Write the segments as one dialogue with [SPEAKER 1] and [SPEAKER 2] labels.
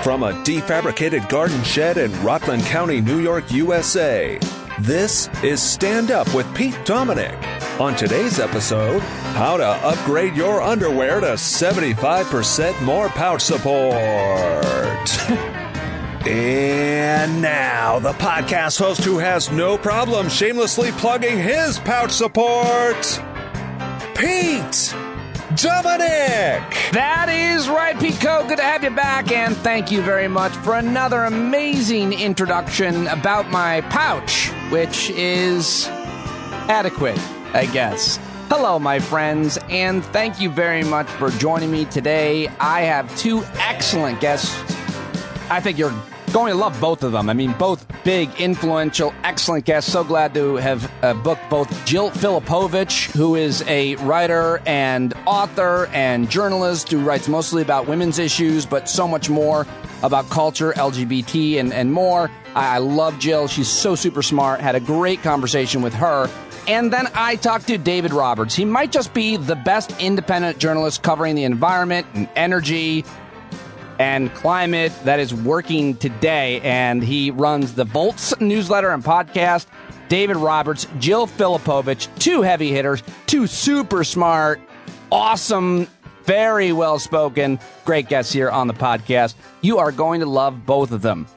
[SPEAKER 1] From a defabricated garden shed in Rockland County, New York, USA, this is Stand Up with Pete Dominic. On today's episode, how to upgrade your underwear to 75% more pouch support. And now, the podcast host who has no problem shamelessly plugging his pouch support, Pete Dominic!
[SPEAKER 2] That is right, Pico. Good to have you back, and thank you very much for another amazing introduction about my pouch, which is adequate, I guess. Hello, my friends, and thank you very much for joining me today. I have two excellent guests. I think you're going to love both of them. I mean, both big, influential, excellent guests. So glad to have booked both Jill Filipovic, who is a writer and author and journalist who writes mostly about women's issues, but so much more about culture, LGBT, and more. I love Jill. She's so super smart. Had a great conversation with her. And then I talked to David Roberts. He might just be the best independent journalist covering the environment and energy and climate that is working today, and he runs the Volts newsletter and podcast. David Roberts, Jill Filipovic, two heavy hitters, two super smart, awesome, very well-spoken, great guests here on the podcast. You are going to love both of them.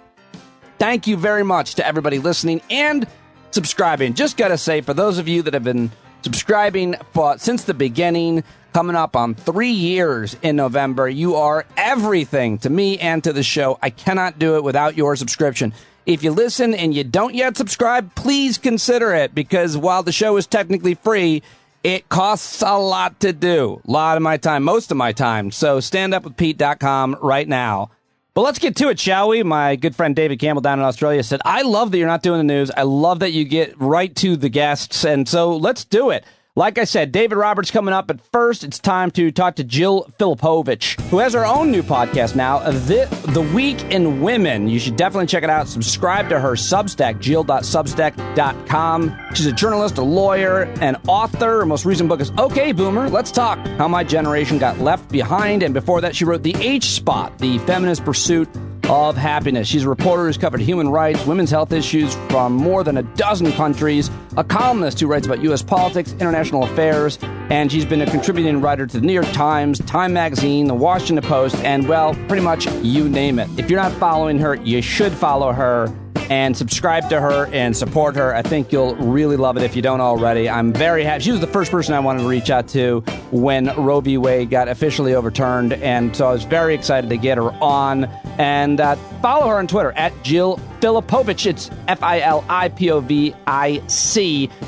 [SPEAKER 2] Thank you very much to everybody listening and subscribing. Just got to say, for those of you that have been subscribing since the beginning, coming up on 3 years in November, you are everything to me and to the show. I cannot do it without your subscription. If you listen and you don't yet subscribe, please consider it, because while the show is technically free, it costs a lot to do. A lot of my time, most of my time. So standupwithpete.com right now. But let's get to it, shall we? My good friend David Campbell down in Australia said, I love that you're not doing the news. I love that you get right to the guests. And so let's do it. Like I said, David Roberts coming up, but first it's time to talk to Jill Filipovic, who has her own new podcast now, The Week in Women. You should definitely check it out. Subscribe to her Substack, jill.substack.com. She's a journalist, a lawyer, an author. Her most recent book is Okay, Boomer, Let's Talk, How My Generation Got Left Behind. And before that, she wrote The H-Spot, The Feminist Pursuit of Happiness. She's a reporter who's covered human rights, women's health issues from more than a dozen countries, a columnist who writes about U.S. politics, international affairs, and she's been a contributing writer to the New York Times, Time Magazine, the Washington Post, and, well, pretty much you name it. If you're not following her, you should follow her and subscribe to her and support her. I think you'll really love it if you don't already. I'm very happy. She was the first person I wanted to reach out to when Roe v. Wade got officially overturned, and so I was very excited to get her on. And follow her on Twitter, at Jill Filipovic. It's Filipovic.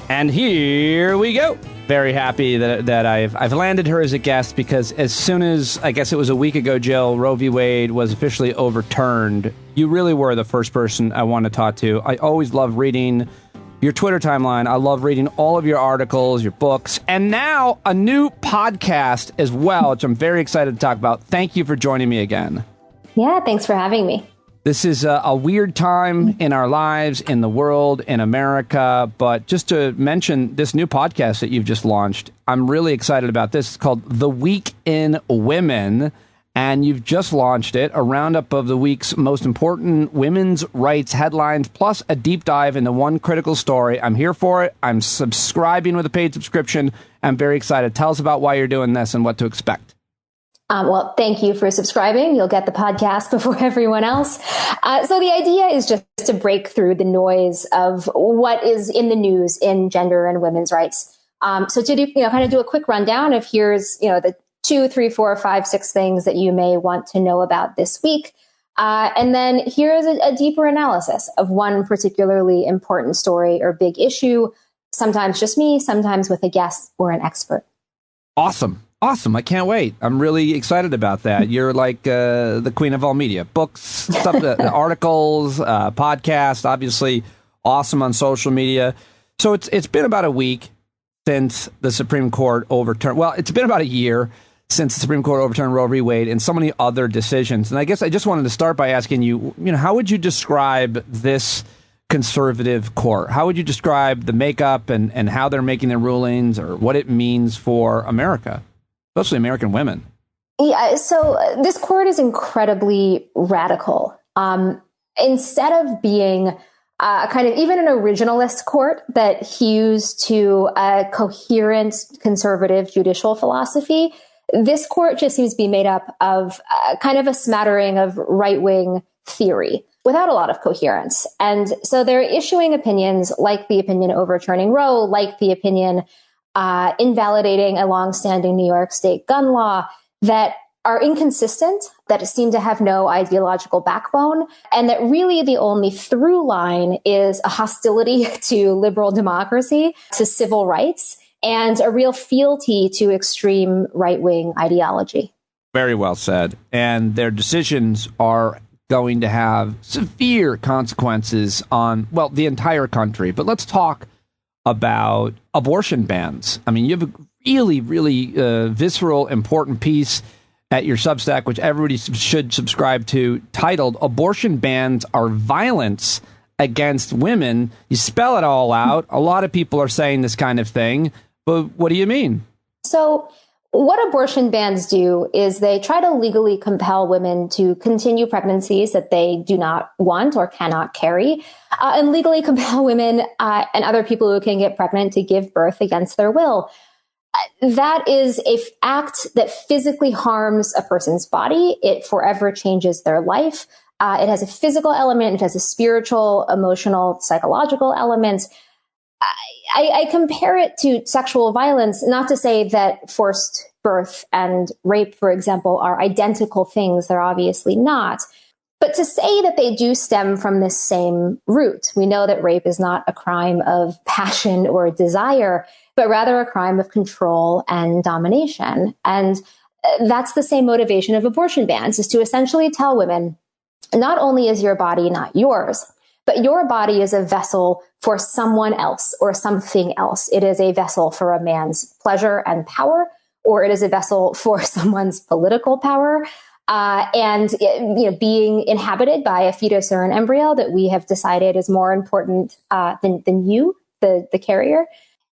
[SPEAKER 2] And here we go. Very happy that I've landed her as a guest, because as soon as, I guess it was a week ago, Jill, Roe v. Wade was officially overturned, you really were the first person I want to talk to. I always love reading your Twitter timeline. I love reading all of your articles, your books, and now a new podcast as well, which I'm very excited to talk about. Thank you for joining me again.
[SPEAKER 3] Yeah, thanks for having me.
[SPEAKER 2] This is a weird time in our lives, in the world, in America. But just to mention this new podcast that you've just launched, I'm really excited about this. It's called The Week in Women. And you've just launched it, a roundup of the week's most important women's rights headlines, plus a deep dive into one critical story. I'm here for it. I'm subscribing with a paid subscription. I'm very excited. Tell us about why you're doing this and what to expect.
[SPEAKER 3] Well, thank you for subscribing. You'll get the podcast before everyone else. So the idea is just to break through the noise of what is in the news in gender and women's rights. So to do, kind of do a quick rundown of here's, the 2, 3, 4, 5, 6 things that you may want to know about this week. And then here's a deeper analysis of one particularly important story or big issue, sometimes just me, sometimes with a guest or an expert.
[SPEAKER 2] Awesome. I can't wait. I'm really excited about that. You're like the queen of all media. Books, stuff, articles, podcasts, obviously awesome on social media. So it's been about a week since the Supreme Court overturned. Well, it's been about a year since the Supreme Court overturned Roe v. Wade and so many other decisions. And I guess I just wanted to start by asking you, how would you describe this conservative court? How would you describe the makeup and how they're making their rulings, or what it means for America, especially American women?
[SPEAKER 3] Yeah, so this court is incredibly radical. Instead of being kind of even an originalist court that hews to a coherent conservative judicial philosophy, this court just seems to be made up of kind of a smattering of right-wing theory without a lot of coherence. And so they're issuing opinions like the opinion overturning Roe, like the opinion invalidating a longstanding New York state gun law, that are inconsistent, that seem to have no ideological backbone, and that really the only through line is a hostility to liberal democracy, to civil rights, and a real fealty to extreme right-wing ideology.
[SPEAKER 2] Very well said. And their decisions are going to have severe consequences on, well, the entire country. But let's talk about abortion bans. I mean, you have a really, really visceral, important piece at your Substack, which everybody should subscribe to, titled "Abortion Bans Are Violence Against Women." You spell it all out. A lot of people are saying this kind of thing, but what do you mean?
[SPEAKER 3] So what abortion bans do is they try to legally compel women to continue pregnancies that they do not want or cannot carry, and legally compel women and other people who can get pregnant to give birth against their will. That is an act that physically harms a person's body. It forever changes their life. It has a physical element. It has a spiritual, emotional, psychological element. I compare it to sexual violence, not to say that forced birth and rape, for example, are identical things. They're obviously not. But to say that they do stem from this same root. We know that rape is not a crime of passion or desire, but rather a crime of control and domination. And that's the same motivation of abortion bans, is to essentially tell women, not only is your body not yours, but your body is a vessel for someone else or something else. It is a vessel for a man's pleasure and power, or it is a vessel for someone's political power. And being inhabited by a fetus or an embryo that we have decided is more important than you, the carrier.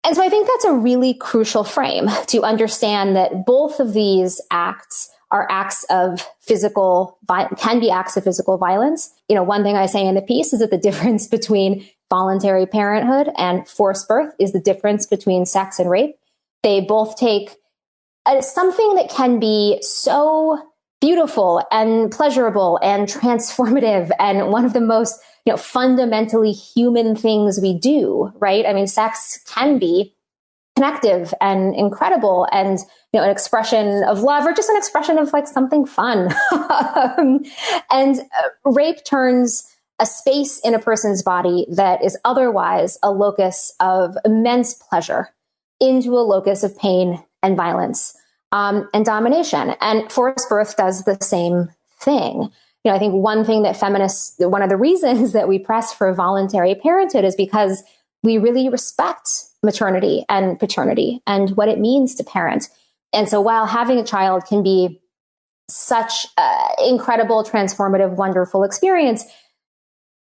[SPEAKER 3] And so I think that's a really crucial frame to understand that both of these acts are acts of can be acts of physical violence. One thing I say in the piece is that the difference between voluntary parenthood and forced birth is the difference between sex and rape. They both take something that can be so beautiful and pleasurable and transformative and one of the most fundamentally human things we do, right? I mean, sex can be connective and incredible and an expression of love or just an expression of like something fun. And rape turns a space in a person's body that is otherwise a locus of immense pleasure into a locus of pain and violence and domination. And forced birth does the same thing. I think one thing that feminists, one of the reasons that we press for voluntary parenthood is because we really respect maternity and paternity and what it means to parent. And so while having a child can be such incredible, transformative, wonderful experience,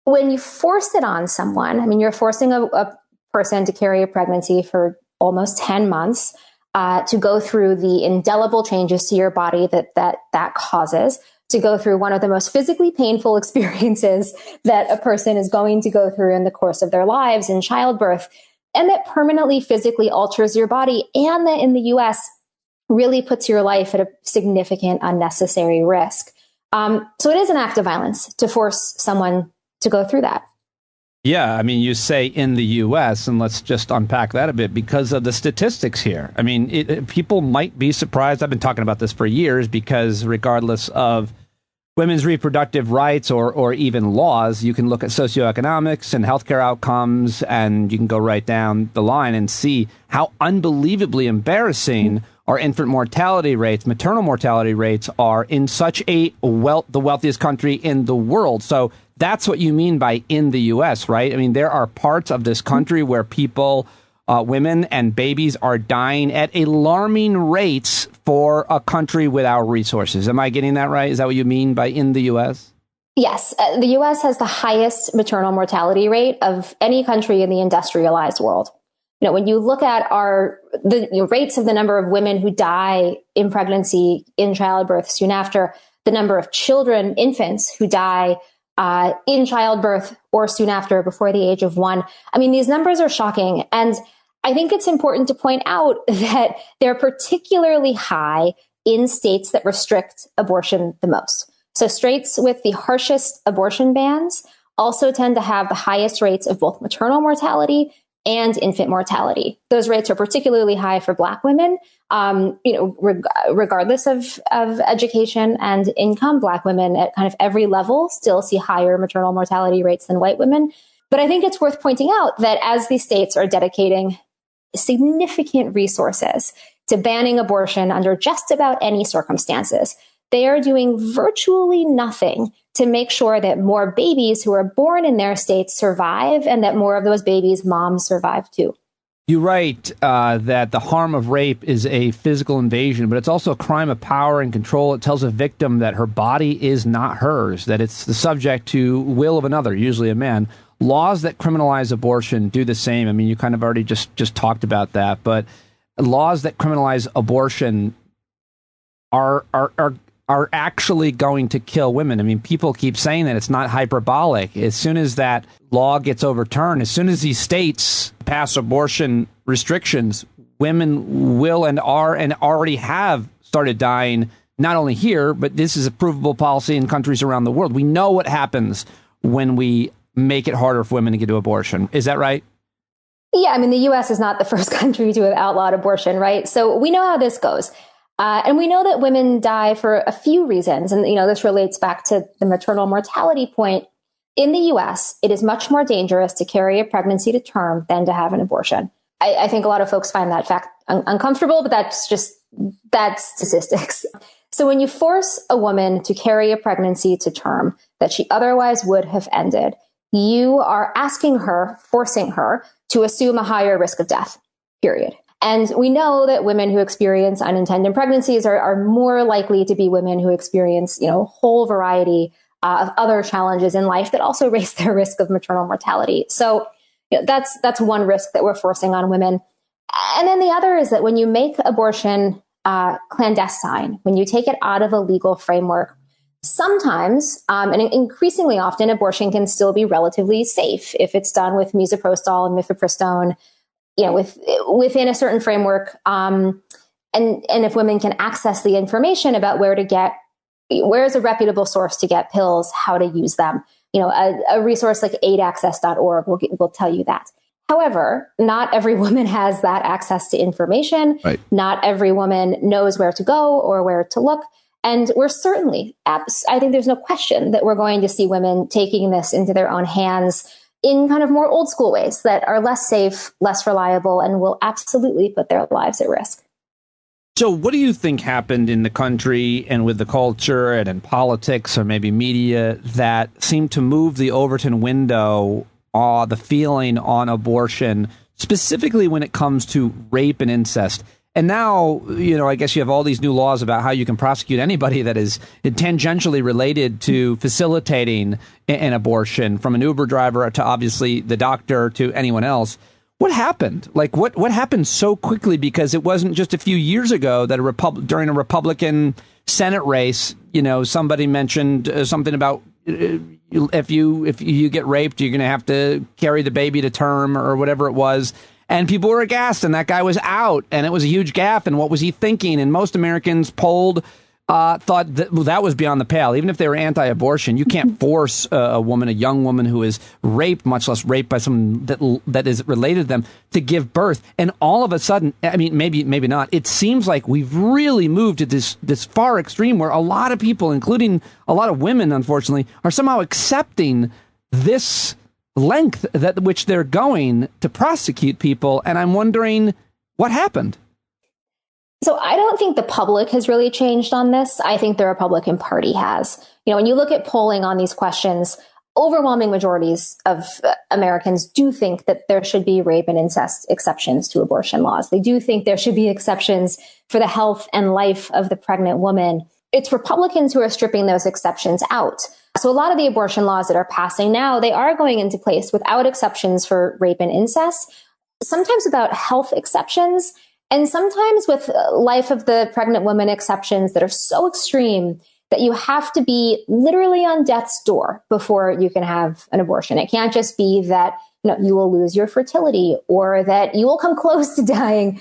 [SPEAKER 3] when you force it on someone, I mean, you're forcing a person to carry a pregnancy for almost 10 months, to go through the indelible changes to your body that causes, to go through one of the most physically painful experiences that a person is going to go through in the course of their lives in childbirth, and that permanently physically alters your body, and that in the US really puts your life at a significant unnecessary risk. So it is an act of violence to force someone to go through that.
[SPEAKER 2] Yeah, I mean, you say in the U.S., and let's just unpack that a bit because of the statistics here. I mean, people might be surprised. I've been talking about this for years because regardless of women's reproductive rights or even laws, you can look at socioeconomics and healthcare outcomes, and you can go right down the line and see how unbelievably embarrassing our infant mortality rates, maternal mortality rates are in such the wealthiest country in the world. So that's what you mean by in the U.S., right? I mean, there are parts of this country where people, women and babies are dying at alarming rates for a country without resources. Am I getting that right? Is that what you mean by in the U.S.?
[SPEAKER 3] Yes. The U.S. has the highest maternal mortality rate of any country in the industrialized world. When you look at the rates of the number of women who die in pregnancy, in childbirth soon after, the number of children, infants who die in childbirth or soon after, before the age of 1. I mean, these numbers are shocking. And I think it's important to point out that they're particularly high in states that restrict abortion the most. So states with the harshest abortion bans also tend to have the highest rates of both maternal mortality and infant mortality. Those rates are particularly high for Black women. Regardless of education and income, Black women at kind of every level still see higher maternal mortality rates than white women. But I think it's worth pointing out that as these states are dedicating significant resources to banning abortion under just about any circumstances, they are doing virtually nothing to make sure that more babies who are born in their states survive, and that more of those babies' moms survive too.
[SPEAKER 2] You write that the harm of rape is a physical invasion, but it's also a crime of power and control. It tells a victim that her body is not hers, that it's the subject to will of another, usually a man. Laws that criminalize abortion do the same. I mean, you kind of already just talked about that, but laws that criminalize abortion are actually going to kill women. I mean, people keep saying that. It's not hyperbolic. As soon as that law gets overturned, as soon as these states pass abortion restrictions, women will and are and already have started dying, not only here, but this is a provable policy in countries around the world. We know what happens when we make it harder for women to get to abortion. Is that right?
[SPEAKER 3] Yeah, I mean, the U.S. is not the first country to have outlawed abortion, right? So we know how this goes. And we know that women die for a few reasons. And, this relates back to the maternal mortality point. In the U.S., it is much more dangerous to carry a pregnancy to term than to have an abortion. I think a lot of folks find that fact uncomfortable, but that's statistics. So when you force a woman to carry a pregnancy to term that she otherwise would have ended, you are forcing her to assume a higher risk of death, period. And we know that women who experience unintended pregnancies are more likely to be women who experience, a whole variety of other challenges in life that also raise their risk of maternal mortality. So that's one risk that we're forcing on women. And then the other is that when you make abortion clandestine, when you take it out of a legal framework, sometimes, and increasingly often, abortion can still be relatively safe if it's done with misoprostol and mifepristone, within a certain framework, and if women can access the information about where is a reputable source to get pills, how to use them. A resource like aidaccess.org will tell you that. However, not every woman has that access to information. Right. Not every woman knows where to go or where to look. And we're certainly, I think there's no question that we're going to see women taking this into their own hands in kind of more old school ways that are less safe, less reliable, and will absolutely put their lives at risk.
[SPEAKER 2] So what do you think happened in the country and with the culture and in politics or maybe media that seemed to move the Overton window, the feeling on abortion, specifically when it comes to rape and incest? And now, I guess you have all these new laws about how you can prosecute anybody that is tangentially related to facilitating an abortion, from an Uber driver to obviously the doctor to anyone else. What happened? Like, what happened so quickly? Because it wasn't just a few years ago that during a Republican Senate race, somebody mentioned something about if you get raped, you're going to have to carry the baby to term or whatever it was. And people were aghast, and that guy was out, and it was a huge gaffe. And what was he thinking? And most Americans polled thought that was beyond the pale. Even if they were anti-abortion, you can't force a young woman who is raped, much less raped by someone that is related to them, to give birth. And all of a sudden, I mean, maybe not. It seems like we've really moved to this far extreme where a lot of people, including a lot of women, unfortunately, are somehow accepting this length which they're going to prosecute people. And I'm wondering what happened.
[SPEAKER 3] So I don't think the public has really changed on this. I think the Republican Party has. When you look at polling on these questions, overwhelming majorities of Americans do think that there should be rape and incest exceptions to abortion laws. They do think there should be exceptions for the health and life of the pregnant woman. It's Republicans who are stripping those exceptions out. So a lot of the abortion laws that are passing now, they are going into place without exceptions for rape and incest. sometimes about health exceptions, and sometimes with life of the pregnant woman exceptions that are so extreme that you have to be literally on death's door before you can have an abortion. It can't just be that you will lose your fertility or that you will come close to dying.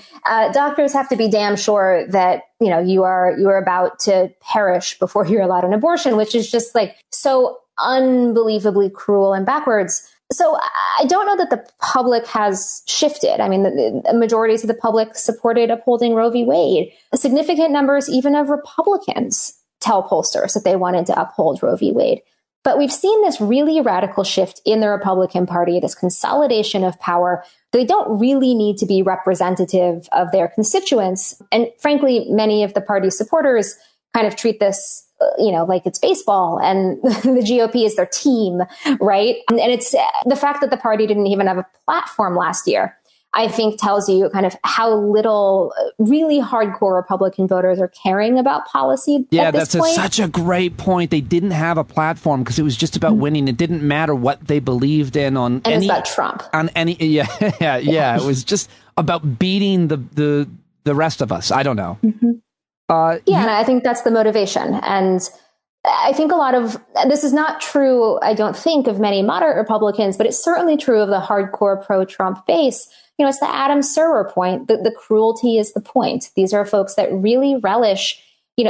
[SPEAKER 3] Doctors have to be damn sure that you are about to perish before you're allowed an abortion, which is just like so unbelievably cruel and backwards. So I don't know that the public has shifted. I mean, the majorities of the public supported upholding Roe v. Wade. Significant numbers even of Republicans tell pollsters that they wanted to uphold Roe v. Wade. But we've seen this really radical shift in the Republican Party, this consolidation of power. They don't really need to be representative of their constituents. And frankly, many of the party's supporters kind of treat this like it's baseball and the GOP is their team, right? And it's the fact that the party didn't even have a platform last year, I think tells you kind of how little really hardcore Republican voters are caring about policy.
[SPEAKER 2] Yeah, that's such a great point. They didn't have a platform because it was just about winning. It didn't matter what they believed in
[SPEAKER 3] and it's about Trump.
[SPEAKER 2] Yeah. It was just about beating the rest of us. I don't know.
[SPEAKER 3] Mm-hmm. And I think that's the motivation. And I think a lot of this is not true, I don't think, of many moderate Republicans, but it's certainly true of the hardcore pro-Trump base. It's the Adam Serwer point. The cruelty is the point. These are folks that really relish,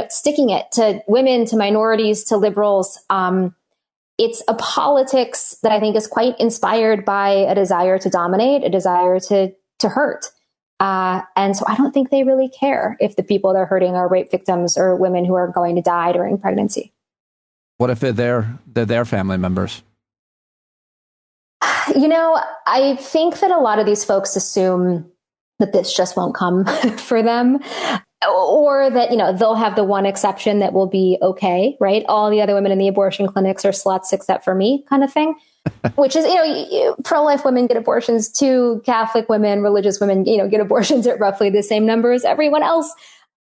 [SPEAKER 3] sticking it to women, to minorities, to liberals. It's a politics that I think is quite inspired by a desire to dominate, a desire to hurt. And so I don't think they really care if the people they're hurting are rape victims or women who are going to die during pregnancy.
[SPEAKER 2] What if they're their family members?
[SPEAKER 3] I think that a lot of these folks assume that this just won't come for them, or that, they'll have the one exception that will be okay, right? All the other women in the abortion clinics are sluts except for me kind of thing. Which is, pro-life women get abortions too. Catholic women, religious women, get abortions at roughly the same number as everyone else.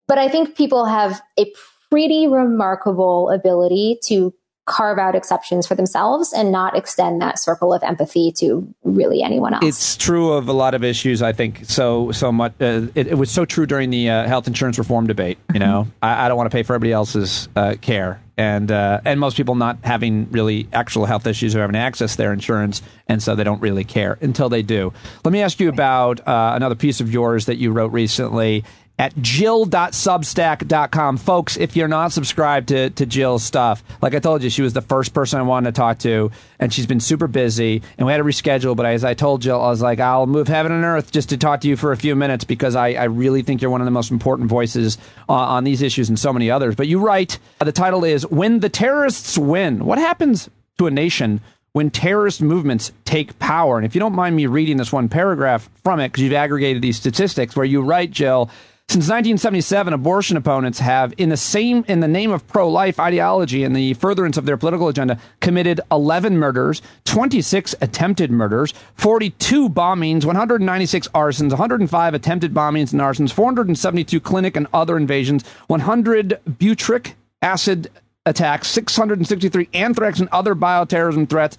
[SPEAKER 3] But I think people have a pretty remarkable ability to carve out exceptions for themselves and not extend that circle of empathy to really anyone else.
[SPEAKER 2] It's true of a lot of issues, I think, so much. It was so true during the health insurance reform debate. I don't want to pay for everybody else's care. And most people not having really actual health issues or having access to their insurance, and so they don't really care until they do. Let me ask you about another piece of yours that you wrote recently at jill.substack.com. Folks, if you're not subscribed to Jill's stuff, like I told you, she was the first person I wanted to talk to, and she's been super busy, and we had to reschedule, but as I told Jill, I was like, I'll move heaven and earth just to talk to you for a few minutes, because I really think you're one of the most important voices on these issues and so many others. But you write, the title is, When the Terrorists Win. What happens to a nation when terrorist movements take power? And if you don't mind me reading this one paragraph from it, because you've aggregated these statistics, where you write, Jill, since 1977, abortion opponents have, in the name of pro-life ideology and the furtherance of their political agenda, committed 11 murders, 26 attempted murders, 42 bombings, 196 arsons, 105 attempted bombings and arsons, 472 clinic and other invasions, 100 butyric acid attacks, 663 anthrax and other bioterrorism threats,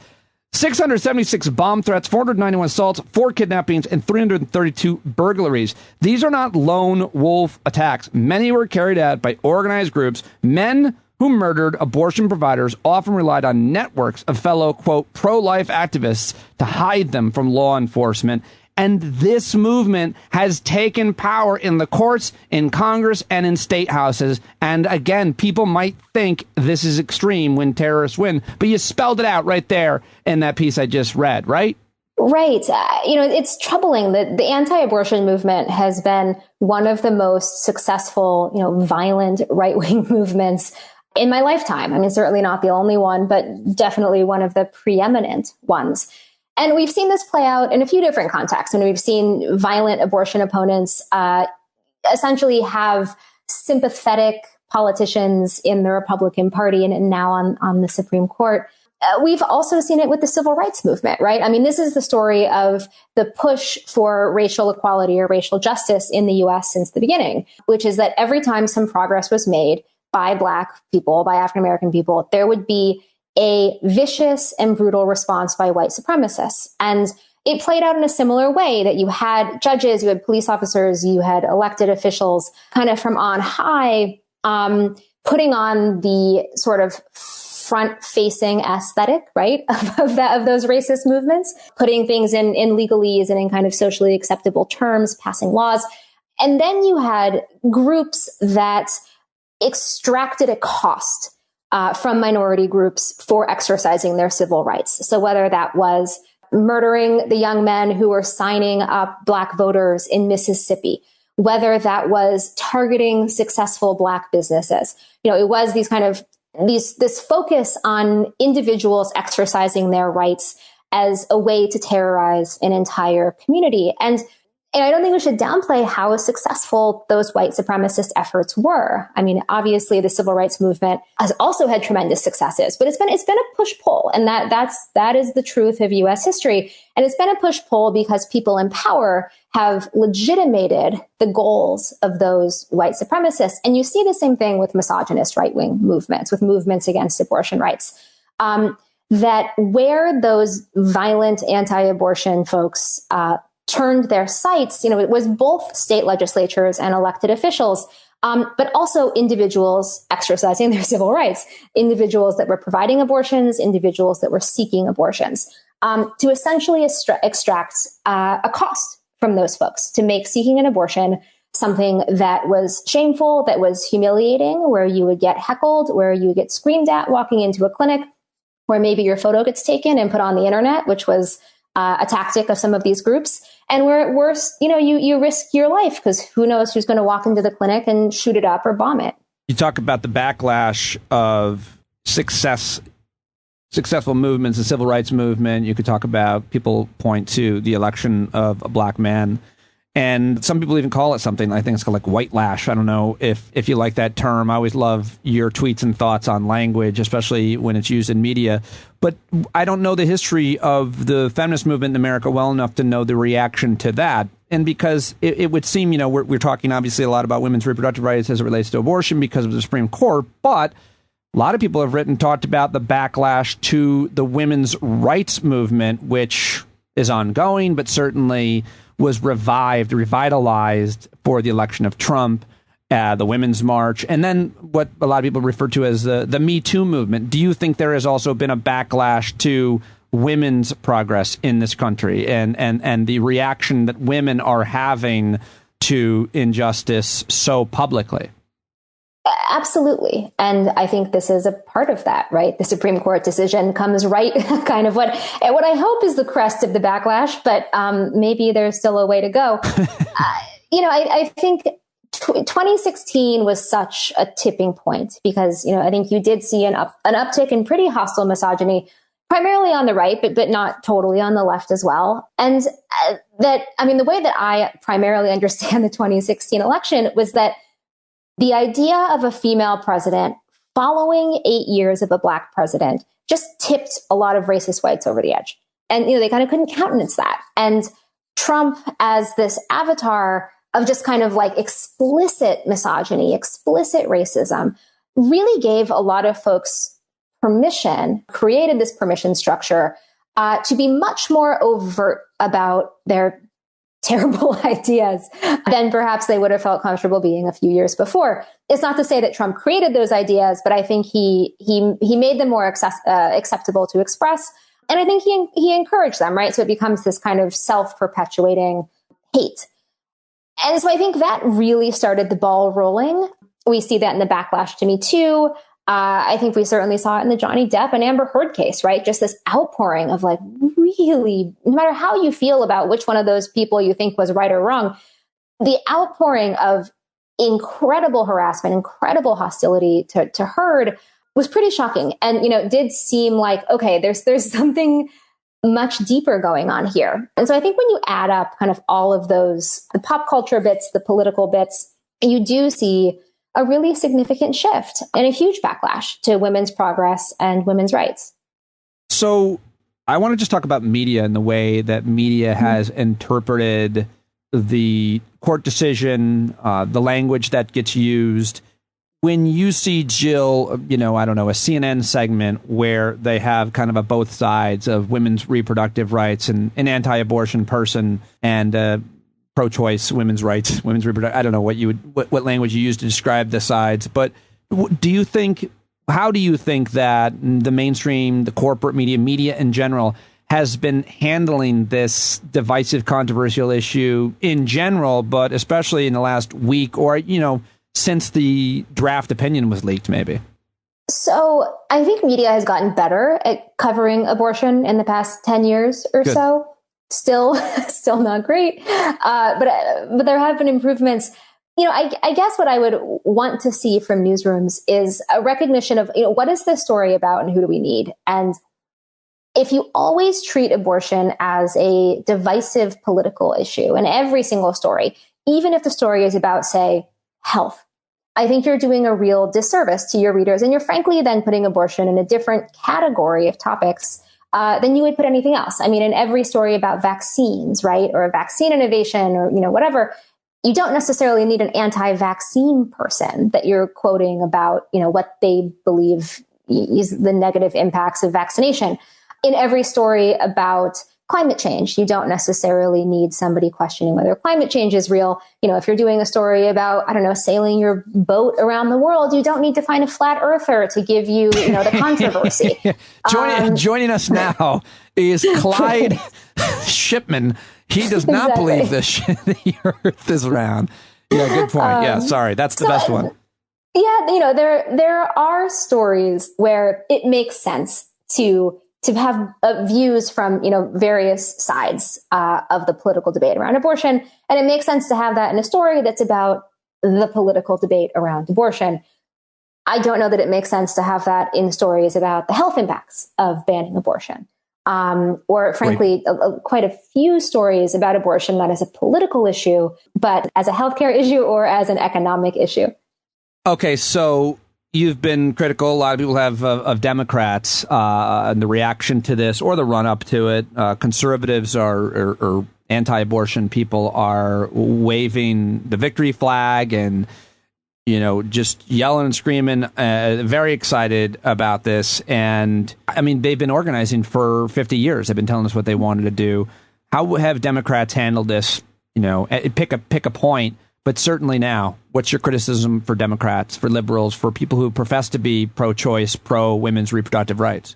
[SPEAKER 2] 676 bomb threats, 491 assaults, 4 kidnappings, and 332 burglaries. These are not lone wolf attacks. Many were carried out by organized groups. Men who murdered abortion providers often relied on networks of fellow, quote, pro-life activists to hide them from law enforcement. And this movement has taken power in the courts, in Congress, and in state houses. And again, people might think this is extreme when terrorists win, but you spelled it out right there in that piece I just read, right?
[SPEAKER 3] Right. It's troubling that the anti-abortion movement has been one of the most successful, violent right-wing movements in my lifetime. I mean, certainly not the only one, but definitely one of the preeminent ones. And we've seen this play out in a few different contexts. We've seen violent abortion opponents essentially have sympathetic politicians in the Republican Party and now on the Supreme Court. We've also seen it with the civil rights movement, right? I mean, this is the story of the push for racial equality or racial justice in the U.S. since the beginning, which is that every time some progress was made by Black people, by African-American people, there would be a vicious and brutal response by white supremacists. And it played out in a similar way, that you had judges, you had police officers, you had elected officials kind of from on high, putting on the sort of front-facing aesthetic, right, of those racist movements, putting things in legalese and in kind of socially acceptable terms, passing laws. And then you had groups that extracted a cost from minority groups for exercising their civil rights. So whether that was murdering the young men who were signing up Black voters in Mississippi, whether that was targeting successful Black businesses, it was these kind of this focus on individuals exercising their rights as a way to terrorize an entire community. And I don't think we should downplay how successful those white supremacist efforts were. I mean, obviously the civil rights movement has also had tremendous successes, but it's been a push-pull, and that is the truth of U.S. history. And it's been a push-pull because people in power have legitimated the goals of those white supremacists. And you see the same thing with misogynist right-wing movements, with movements against abortion rights. That where those violent anti-abortion folks turned their sights, it was both state legislatures and elected officials, but also individuals exercising their civil rights, individuals that were providing abortions, individuals that were seeking abortions, to essentially extract a cost from those folks, to make seeking an abortion something that was shameful, that was humiliating, where you would get heckled, where you would get screamed at walking into a clinic, where maybe your photo gets taken and put on the internet, which was a tactic of some of these groups. And where at worst, you risk your life, because who knows who's going to walk into the clinic and shoot it up or bomb it.
[SPEAKER 2] You talk about the backlash of successful movements, the civil rights movement. You could talk about, people point to the election of a Black man. And some people even call it something, I think it's called like white lash. I don't know if you like that term. I always love your tweets and thoughts on language, especially when it's used in media. But I don't know the history of the feminist movement in America well enough to know the reaction to that. And because it would seem, we're talking obviously a lot about women's reproductive rights as it relates to abortion because of the Supreme Court, but a lot of people have talked about the backlash to the women's rights movement, which is ongoing, but certainly was revitalized for the election of Trump, the Women's March, and then what a lot of people refer to as the Me Too movement. Do you think there has also been a backlash to women's progress in this country and the reaction that women are having to injustice so publicly?
[SPEAKER 3] Absolutely. And I think this is a part of that, right? The Supreme Court decision comes right kind of what I hope is the crest of the backlash, but maybe there's still a way to go. I think 2016 was such a tipping point because, I think you did see an uptick in pretty hostile misogyny, primarily on the right, but not totally on the left as well. And the way that I primarily understand the 2016 election was that the idea of a female president following 8 years of a Black president just tipped a lot of racist whites over the edge. And, they kind of couldn't countenance that. And Trump, as this avatar of just kind of like explicit misogyny, explicit racism, really gave a lot of folks permission, created this permission structure to be much more overt about their terrible ideas than perhaps they would have felt comfortable being a few years before. It's not to say that Trump created those ideas, but I think he made them more acceptable to express. And I think he encouraged them, right? So it becomes this kind of self-perpetuating hate. And so I think that really started the ball rolling. We see that in the backlash to Me Too. I think we certainly saw it in the Johnny Depp and Amber Heard case, right? Just this outpouring of like, really, no matter how you feel about which one of those people you think was right or wrong, the outpouring of incredible harassment, incredible hostility to Heard was pretty shocking. And, it did seem like, okay, there's something much deeper going on here. And so I think when you add up kind of all of those, the pop culture bits, the political bits, you do see a really significant shift and a huge backlash to women's progress and women's rights.
[SPEAKER 2] So I want to just talk about media and the way that media has interpreted the court decision, the language that gets used. when you see Jill, I don't know, a CNN segment where they have kind of a both sides of women's reproductive rights and an anti-abortion person and pro-choice women's rights, women's reproductive, I don't know what language you use to describe the sides, but how do you think that the mainstream, the corporate media in general, has been handling this divisive, controversial issue in general, but especially in the last week or, since the draft opinion was leaked, maybe?
[SPEAKER 3] So I think media has gotten better at covering abortion in the past 10 years or
[SPEAKER 2] Good.
[SPEAKER 3] So. Still not great. But there have been improvements. I guess what I would want to see from newsrooms is a recognition of, what is this story about and who do we need? And if you always treat abortion as a divisive political issue in every single story, even if the story is about, say, health, I think you're doing a real disservice to your readers. And you're frankly then putting abortion in a different category of topics than you would put anything else. I mean, in every story about vaccines, right, or vaccine innovation or, whatever, you don't necessarily need an anti-vaccine person that you're quoting about, what they believe is the negative impacts of vaccination. In every story about climate change, you don't necessarily need somebody questioning whether climate change is real. If you're doing a story about, I don't know, sailing your boat around the world, you don't need to find a flat earther to give you, the controversy.
[SPEAKER 2] Joining us now is Clyde Shipman. He does not believe the earth is round. Yeah, good point. Yeah, sorry. That's the best one.
[SPEAKER 3] Yeah, there are stories where it makes sense to have views from, various sides of the political debate around abortion. And it makes sense to have that in a story that's about the political debate around abortion. I don't know that it makes sense to have that in stories about the health impacts of banning abortion. Or frankly, quite a few stories about abortion, not as a political issue, but as a healthcare issue or as an economic issue. Okay,
[SPEAKER 2] so you've been critical. A lot of people have of Democrats and the reaction to this or the run up to it. Conservatives or anti-abortion people are waving the victory flag and, just yelling and screaming, very excited about this. And I mean, they've been organizing for 50 years. They've been telling us what they wanted to do. How have Democrats handled this? Pick a point. But certainly now, what's your criticism for Democrats, for liberals, for people who profess to be pro-choice, pro-women's reproductive rights?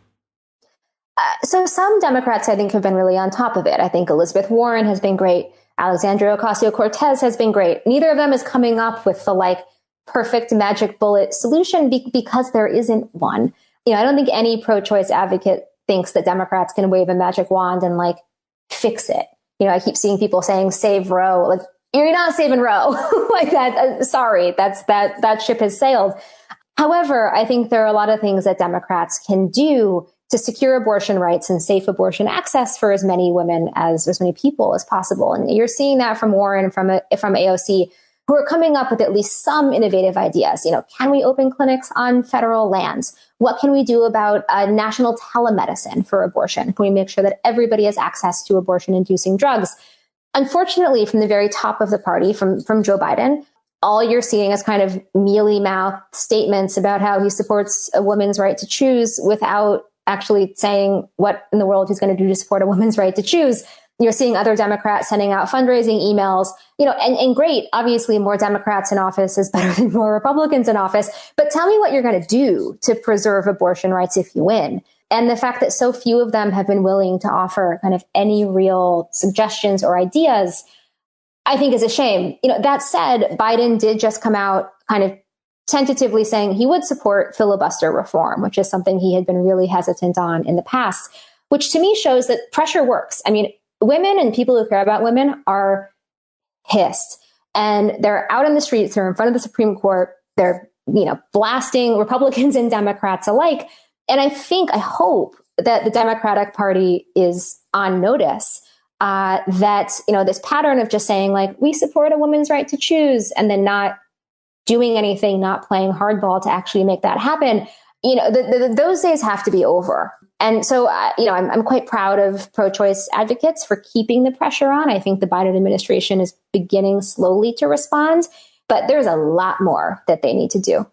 [SPEAKER 3] So some Democrats, I think, have been really on top of it. I think Elizabeth Warren has been great. Alexandria Ocasio-Cortez has been great. Neither of them is coming up with the perfect magic bullet solution because there isn't one. I don't think any pro-choice advocate thinks that Democrats can wave a magic wand and fix it. I keep seeing people saying save Roe. You're not saving Roe like that. Sorry, that ship has sailed. However, I think there are a lot of things that Democrats can do to secure abortion rights and safe abortion access for as many women as many people as possible. And you're seeing that from Warren, from AOC, who are coming up with at least some innovative ideas. Can we open clinics on federal lands? What can we do about national telemedicine for abortion? Can we make sure that everybody has access to abortion-inducing drugs? Unfortunately, from the very top of the party, from Joe Biden, all you're seeing is kind of mealy-mouthed statements about how he supports a woman's right to choose without actually saying what in the world he's going to do to support a woman's right to choose. You're seeing other Democrats sending out fundraising emails, and great. Obviously, more Democrats in office is better than more Republicans in office. But tell me what you're going to do to preserve abortion rights if you win. And the fact that so few of them have been willing to offer kind of any real suggestions or ideas, I think is a shame. That said, Biden did just come out kind of tentatively saying he would support filibuster reform, which is something he had been really hesitant on in the past, which to me shows that pressure works. I mean, women and people who care about women are pissed, and they're out in the streets, they're in front of the Supreme Court, they're, blasting Republicans and Democrats alike. And I hope that the Democratic Party is on notice that, this pattern of just saying we support a woman's right to choose and then not doing anything, not playing hardball to actually make that happen. Those days have to be over. And so, I'm quite proud of pro-choice advocates for keeping the pressure on. I think the Biden administration is beginning slowly to respond, but there's a lot more that they need to do.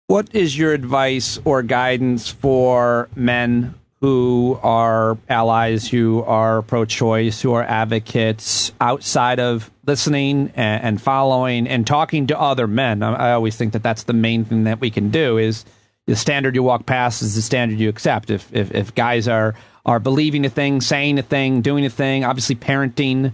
[SPEAKER 2] What is your advice or guidance for men who are allies, who are pro-choice, who are advocates, outside of listening and following and talking to other men? I always think that that's the main thing that we can do. Is the standard you walk past is the standard you accept. If guys are believing a thing, saying a thing, doing a thing, obviously parenting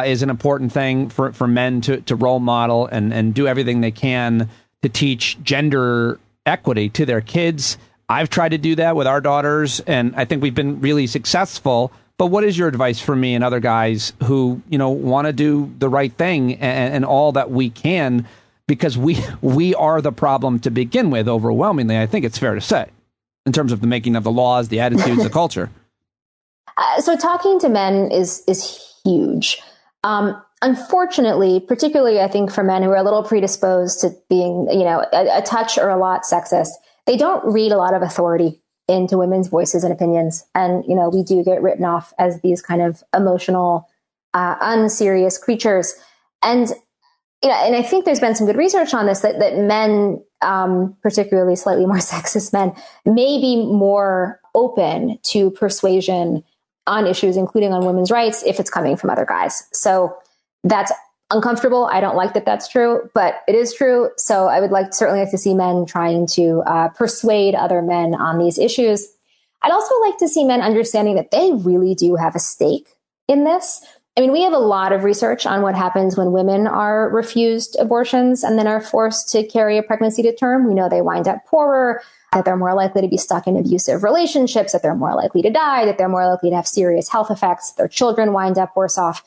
[SPEAKER 2] is an important thing for men to role model and do everything they can to teach gender equity to their kids. I've tried to do that with our daughters, and I think we've been really successful. But what is your advice for me and other guys who, want to do the right thing and all that we can, because we are the problem to begin with, overwhelmingly, I think it's fair to say, in terms of the making of the laws, the attitudes, the culture.
[SPEAKER 3] So talking to men is huge. Unfortunately, particularly I think for men who are a little predisposed to being, a touch or a lot sexist, they don't read a lot of authority into women's voices and opinions. And, we do get written off as these kind of emotional, unserious creatures. And, and I think there's been some good research on this, that men, particularly slightly more sexist men, may be more open to persuasion on issues, including on women's rights, if it's coming from other guys. So that's uncomfortable. I don't like that that's true, but it is true. So I would certainly like to see men trying to persuade other men on these issues. I'd also like to see men understanding that they really do have a stake in this. I mean, we have a lot of research on what happens when women are refused abortions and then are forced to carry a pregnancy to term. We know they wind up poorer, that they're more likely to be stuck in abusive relationships, that they're more likely to die, that they're more likely to have serious health effects, their children wind up worse off.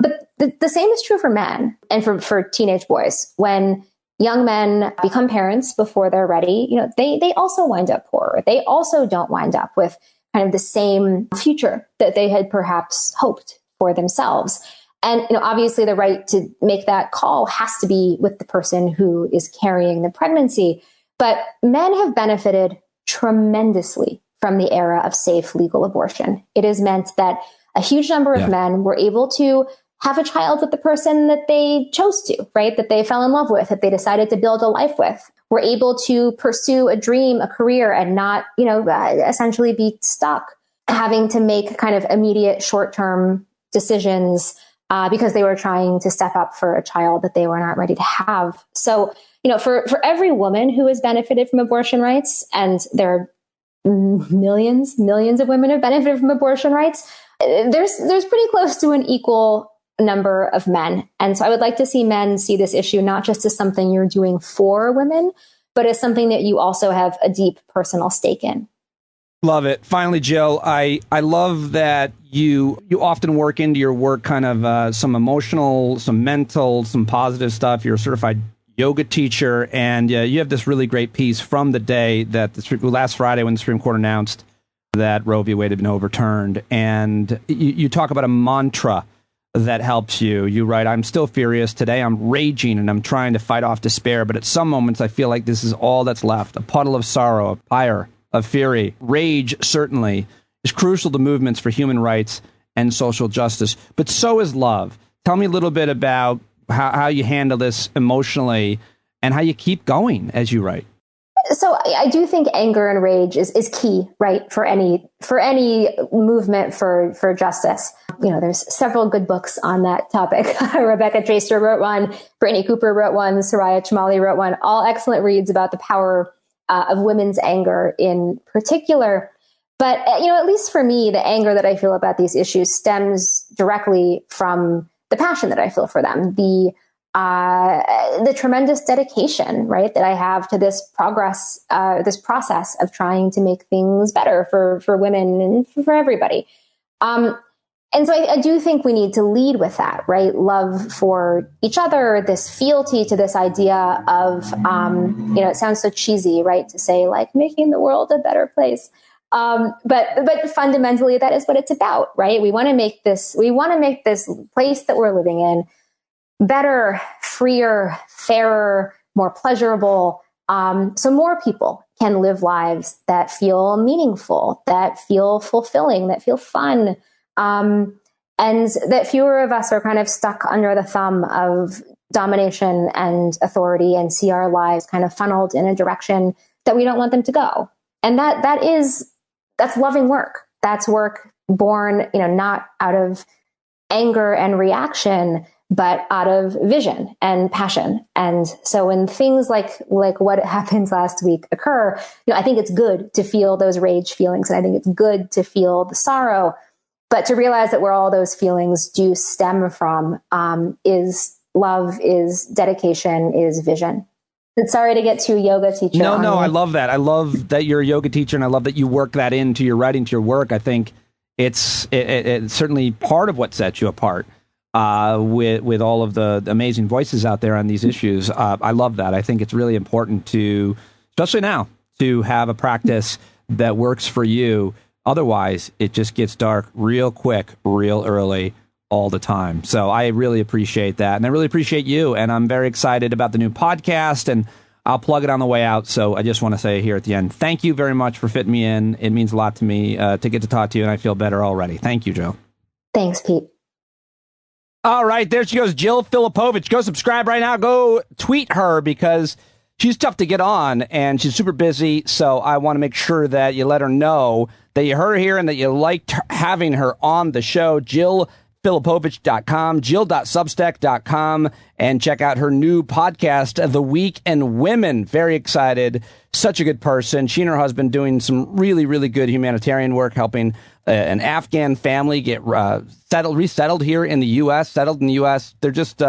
[SPEAKER 3] But the same is true for men and for teenage boys. When young men become parents before they're ready, they also wind up poorer. They also don't wind up with kind of the same future that they had perhaps hoped for themselves. And, obviously the right to make that call has to be with the person who is carrying the pregnancy. But men have benefited tremendously from the era of safe legal abortion. It has meant that a huge number of men were able to have a child with the person that they chose to, right? That they fell in love with, that they decided to build a life with, were able to pursue a dream, a career, and not, essentially be stuck having to make kind of immediate short-term decisions because they were trying to step up for a child that they were not ready to have. So, for every woman who has benefited from abortion rights, and there are millions of women have benefited from abortion rights, there's pretty close to an equal number of men. And so I would like to see men see this issue not just as something you're doing for women, but as something that you also have a deep personal stake in.
[SPEAKER 2] Love it. Finally, Jill, I love that you often work into your work kind of some emotional, some mental, some positive stuff. You're a certified yoga teacher, and you have this really great piece from the day that last Friday when the Supreme Court announced that Roe v. Wade had been overturned. And you talk about a mantra that helps you. You write, "I'm still furious. Today I'm raging and I'm trying to fight off despair. But at some moments I feel like this is all that's left. A puddle of sorrow, a pyre of fury. Rage, certainly, is crucial to movements for human rights and social justice. But so is love." Tell me a little bit about how you handle this emotionally and how you keep going as you write.
[SPEAKER 3] So I do think anger and rage is key, right, for any movement for justice. There's several good books on that topic. Rebecca Traister wrote one, Brittany Cooper wrote one, Soraya Chemaly wrote one, all excellent reads about the power of women's anger in particular. But, at least for me, the anger that I feel about these issues stems directly from the passion that I feel for them, the tremendous dedication, right, that I have to this this process of trying to make things better for women and for everybody. And so I do think we need to lead with that, right? Love for each other, this fealty to this idea of, it sounds so cheesy, right, to say like making the world a better place. But fundamentally that is what it's about, right? We want to make this place that we're living in better, freer, fairer, more pleasurable, so more people can live lives that feel meaningful, that feel fulfilling, that feel fun, and that fewer of us are kind of stuck under the thumb of domination and authority and see our lives kind of funneled in a direction that we don't want them to go. And that's loving work. That's work born, not out of anger and reaction, but out of vision and passion. And so when things like what happens last week occur, I think it's good to feel those rage feelings. And I think it's good to feel the sorrow, but to realize that where all those feelings do stem from is love, is dedication, is vision. And sorry to get too yoga teacher.
[SPEAKER 2] No, I love that. I love that you're a yoga teacher, and I love that you work that into your writing, to your work. I think it's certainly part of what sets you apart with all of the amazing voices out there on these issues. I love that. I think it's really important to, especially now, to have a practice that works for you. Otherwise, it just gets dark real quick, real early, all the time. So I really appreciate that. And I really appreciate you. And I'm very excited about the new podcast, and I'll plug it on the way out. So I just want to say here at the end, thank you very much for fitting me in. It means a lot to me to get to talk to you, and I feel better already. Thank you, Joe.
[SPEAKER 3] Thanks, Pete.
[SPEAKER 2] All right, there she goes, Jill Filipovic. Go subscribe right now. Go tweet her, because she's tough to get on, and she's super busy. So I want to make sure that you let her know that you heard her here and that you liked having her on the show. JillFilipovic.com, Jill.substack.com, and check out her new podcast, The Week in Women. Very excited. Such a good person. She and her husband doing some really, really good humanitarian work, helping an Afghan family get resettled here in the U.S., settled in the U.S. They're just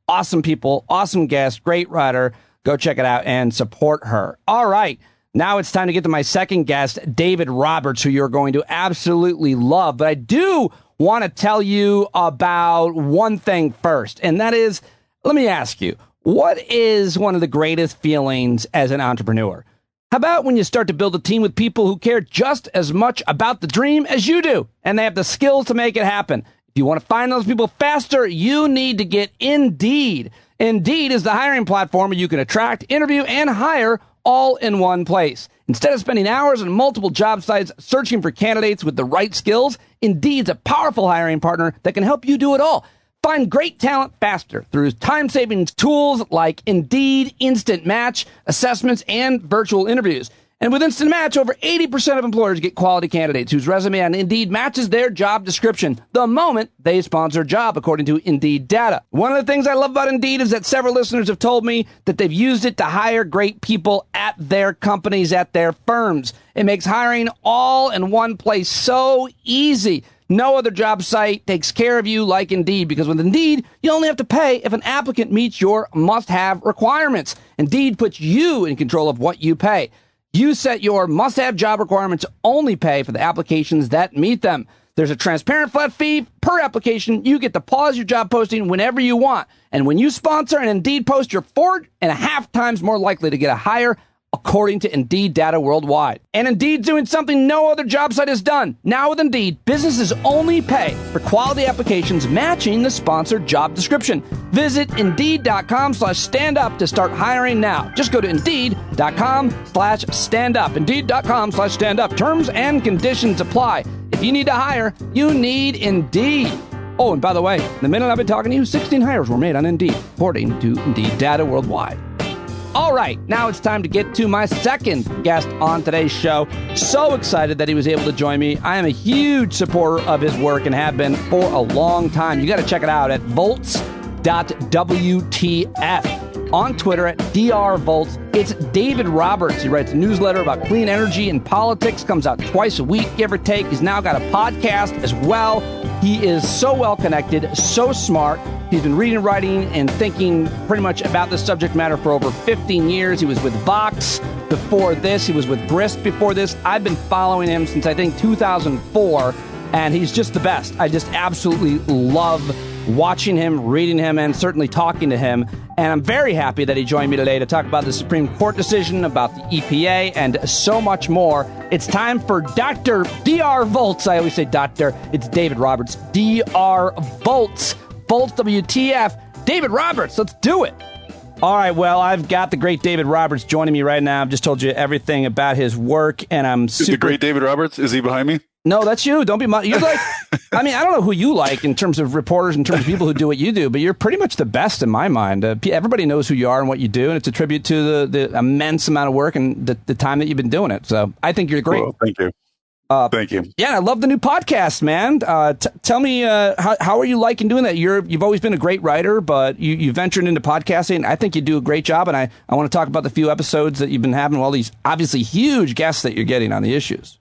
[SPEAKER 2] awesome people, awesome guests, great writer. Go check it out and support her. All right. Now it's time to get to my second guest, David Roberts, who you're going to absolutely love. But I do want to tell you about one thing first, and that is, let me ask you, what is one of the greatest feelings as an entrepreneur? How about when you start to build a team with people who care just as much about the dream as you do, and they have the skills to make it happen? If you want to find those people faster, you need to get Indeed. Indeed is the hiring platform where you can attract, interview, and hire all in one place. Instead of spending hours on multiple job sites searching for candidates with the right skills, Indeed's a powerful hiring partner that can help you do it all. Find great talent faster through time-saving tools like Indeed Instant Match, assessments, and virtual interviews. And with Instant Match, over 80% of employers get quality candidates whose resume on Indeed matches their job description the moment they sponsor a job, according to Indeed data. One of the things I love about Indeed is that several listeners have told me that they've used it to hire great people at their companies, at their firms. It makes hiring all in one place so easy. No other job site takes care of you like Indeed, because with Indeed, you only have to pay if an applicant meets your must-have requirements. Indeed puts you in control of what you pay. You set your must-have job requirements to only pay for the applications that meet them. There's a transparent flat fee per application. You get to pause your job posting whenever you want. And when you sponsor an Indeed post, you're 4.5 times more likely to get a hire, according to Indeed data worldwide. And Indeed's doing something no other job site has done. Now with Indeed, businesses only pay for quality applications matching the sponsored job description. Visit Indeed.com/standup to start hiring now. Just go to Indeed.com/standup. Indeed.com/standup. Terms and conditions apply. If you need to hire, you need Indeed. Oh, and by the way, the minute I've been talking to you, 16 hires were made on Indeed, according to Indeed data worldwide. All right, now it's time to get to my second guest on today's show. So excited that he was able to join me. I am a huge supporter of his work and have been for a long time. You got to check it out at volts.wtf. On Twitter at drvolts. It's David Roberts. He writes a newsletter about clean energy and politics, comes out twice a week, give or take. He's now got a podcast as well. He is so well connected, so smart. He's been reading, writing, and thinking pretty much about this subject matter for over 15 years. He was with Vox before this. He was with Grist before this. I've been following him since, I think, 2004, and he's just the best. I just absolutely love watching him, reading him, and certainly talking to him. And I'm very happy that he joined me today to talk about the Supreme Court decision, about the EPA, and so much more. It's time for Dr. D.R. Volts. I always say doctor. It's David Roberts. D.R. Volts. Volts WTF. David Roberts, let's do it. All right, well, I've got the great David Roberts joining me right now. I've just told you everything about his work, and I'm super...
[SPEAKER 4] The great David Roberts, is he behind me?
[SPEAKER 2] No, that's you. Don't be you're like, I mean, I don't know who you like in terms of reporters, in terms of people who do what you do, but you're pretty much the best in my mind. Everybody knows who you are and what you do, and it's a tribute to the immense amount of work and the time that you've been doing it. So I think you're great.
[SPEAKER 4] Well, thank you. Thank you.
[SPEAKER 2] Yeah, I love the new podcast, man. Tell me, how are you liking doing that? You've always been a great writer, but you ventured into podcasting. I think you do a great job, and I want to talk about the few episodes that you've been having with all these obviously huge guests that you're getting on the issues.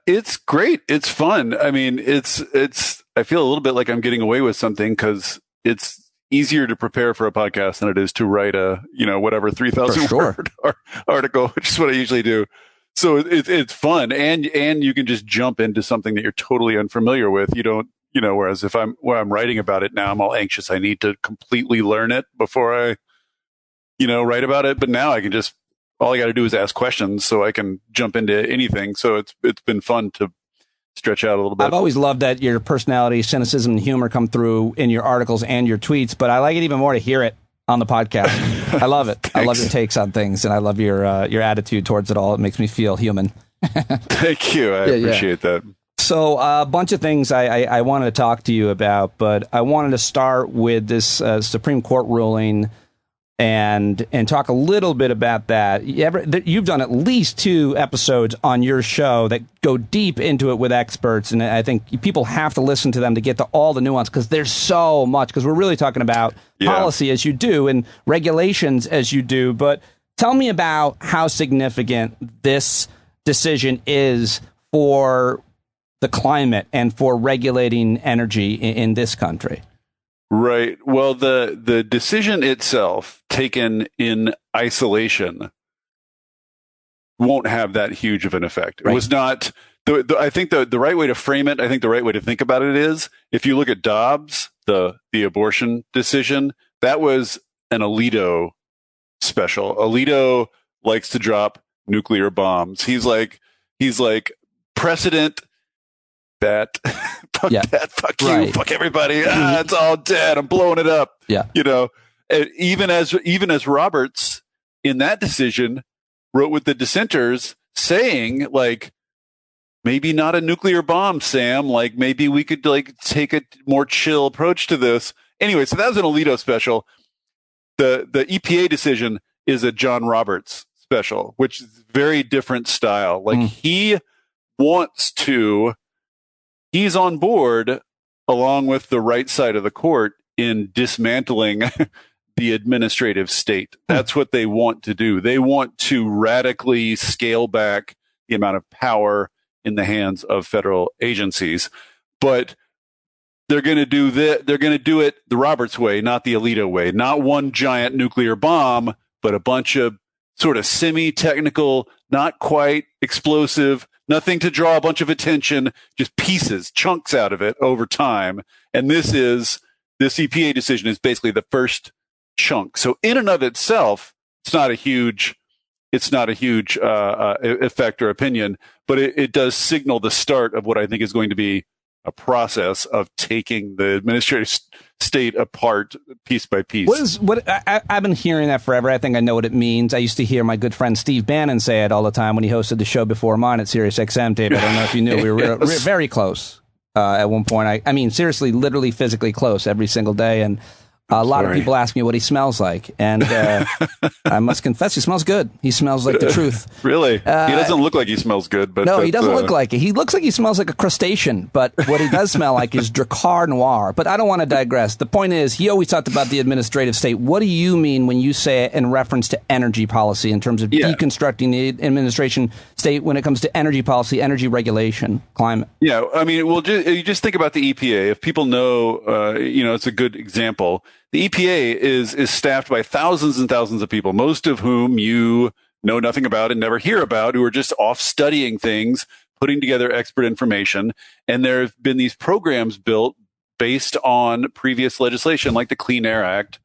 [SPEAKER 4] It's great. It's fun. I mean, I feel a little bit like I'm getting away with something because it's easier to prepare for a podcast than it is to write a, whatever 3,000 word article, which is what I usually do. So it's fun. And you can just jump into something that you're totally unfamiliar with. You don't, whereas where I'm writing about it now, I'm all anxious. I need to completely learn it before I, write about it. But now all I got to do is ask questions so I can jump into anything. So it's been fun to stretch out a little bit.
[SPEAKER 2] I've always loved that your personality, cynicism, and humor come through in your articles and your tweets, but I like it even more to hear it on the podcast. I love it. I love your takes on things, and I love your attitude towards it all. It makes me feel human.
[SPEAKER 4] Thank you. I appreciate that.
[SPEAKER 2] So a bunch of things I wanted to talk to you about, but I wanted to start with this Supreme Court ruling and talk a little bit about that. You've done at least 2 episodes on your show that go deep into it with experts, and I think people have to listen to them to get to all the nuance, because there's so much, because we're really talking about policy as you do and regulations as you do. But tell me about how significant this decision is for the climate and for regulating energy in this country.
[SPEAKER 4] Right. Well, the decision itself, taken in isolation, won't have that huge of an effect. Right. It was not. I think the right way to frame it, I think the right way to think about it is, if you look at Dobbs, the abortion decision, that was an Alito special. Alito likes to drop nuclear bombs. He's like precedent. Fuck that, fuck you, fuck everybody. It's all dead. I'm blowing it up.
[SPEAKER 2] Yeah.
[SPEAKER 4] And even as Roberts in that decision wrote with the dissenters saying, like, maybe not a nuclear bomb, Sam, like maybe we could take a more chill approach to this. Anyway, so that was an Alito special. The EPA decision is a John Roberts special, which is very different style. Like he's on board, along with the right side of the court, in dismantling the administrative state. That's what they want to do. They want to radically scale back the amount of power in the hands of federal agencies. But they're going to do that. They're going to do it the Roberts way, not the Alito way. Not one giant nuclear bomb, but a bunch of sort of semi-technical, not quite explosive, nothing to draw a bunch of attention, just pieces, chunks out of it over time. And this EPA decision is basically the first chunk. So in and of itself, it's not a huge effect or opinion, but it does signal the start of what I think is going to be a process of taking the administrative state apart piece by piece.
[SPEAKER 2] I've been hearing that forever. I think I know what it means. I used to hear my good friend Steve Bannon say it all the time when he hosted the show before mine at SiriusXM. David, I don't know if you knew, we were very close at one point. I mean, seriously, literally physically close every single day. And a lot of people ask me what he smells like, and I must confess, he smells good. He smells like the truth.
[SPEAKER 4] Really? He doesn't look like he smells good, but
[SPEAKER 2] no, he doesn't look like it. He looks like he smells like a crustacean, but what he does smell like is Dracar Noir. But I don't want to digress. The point is, he always talked about the administrative state. What do you mean when you say it in reference to energy policy, in terms of deconstructing the administration state when it comes to energy policy, energy regulation, climate?
[SPEAKER 4] Yeah, I mean, well, you just think about the EPA. If people know, it's a good example. The EPA is staffed by thousands and thousands of people, most of whom you know nothing about and never hear about, who are just off studying things, putting together expert information. And there have been these programs built based on previous legislation, like the Clean Air Act.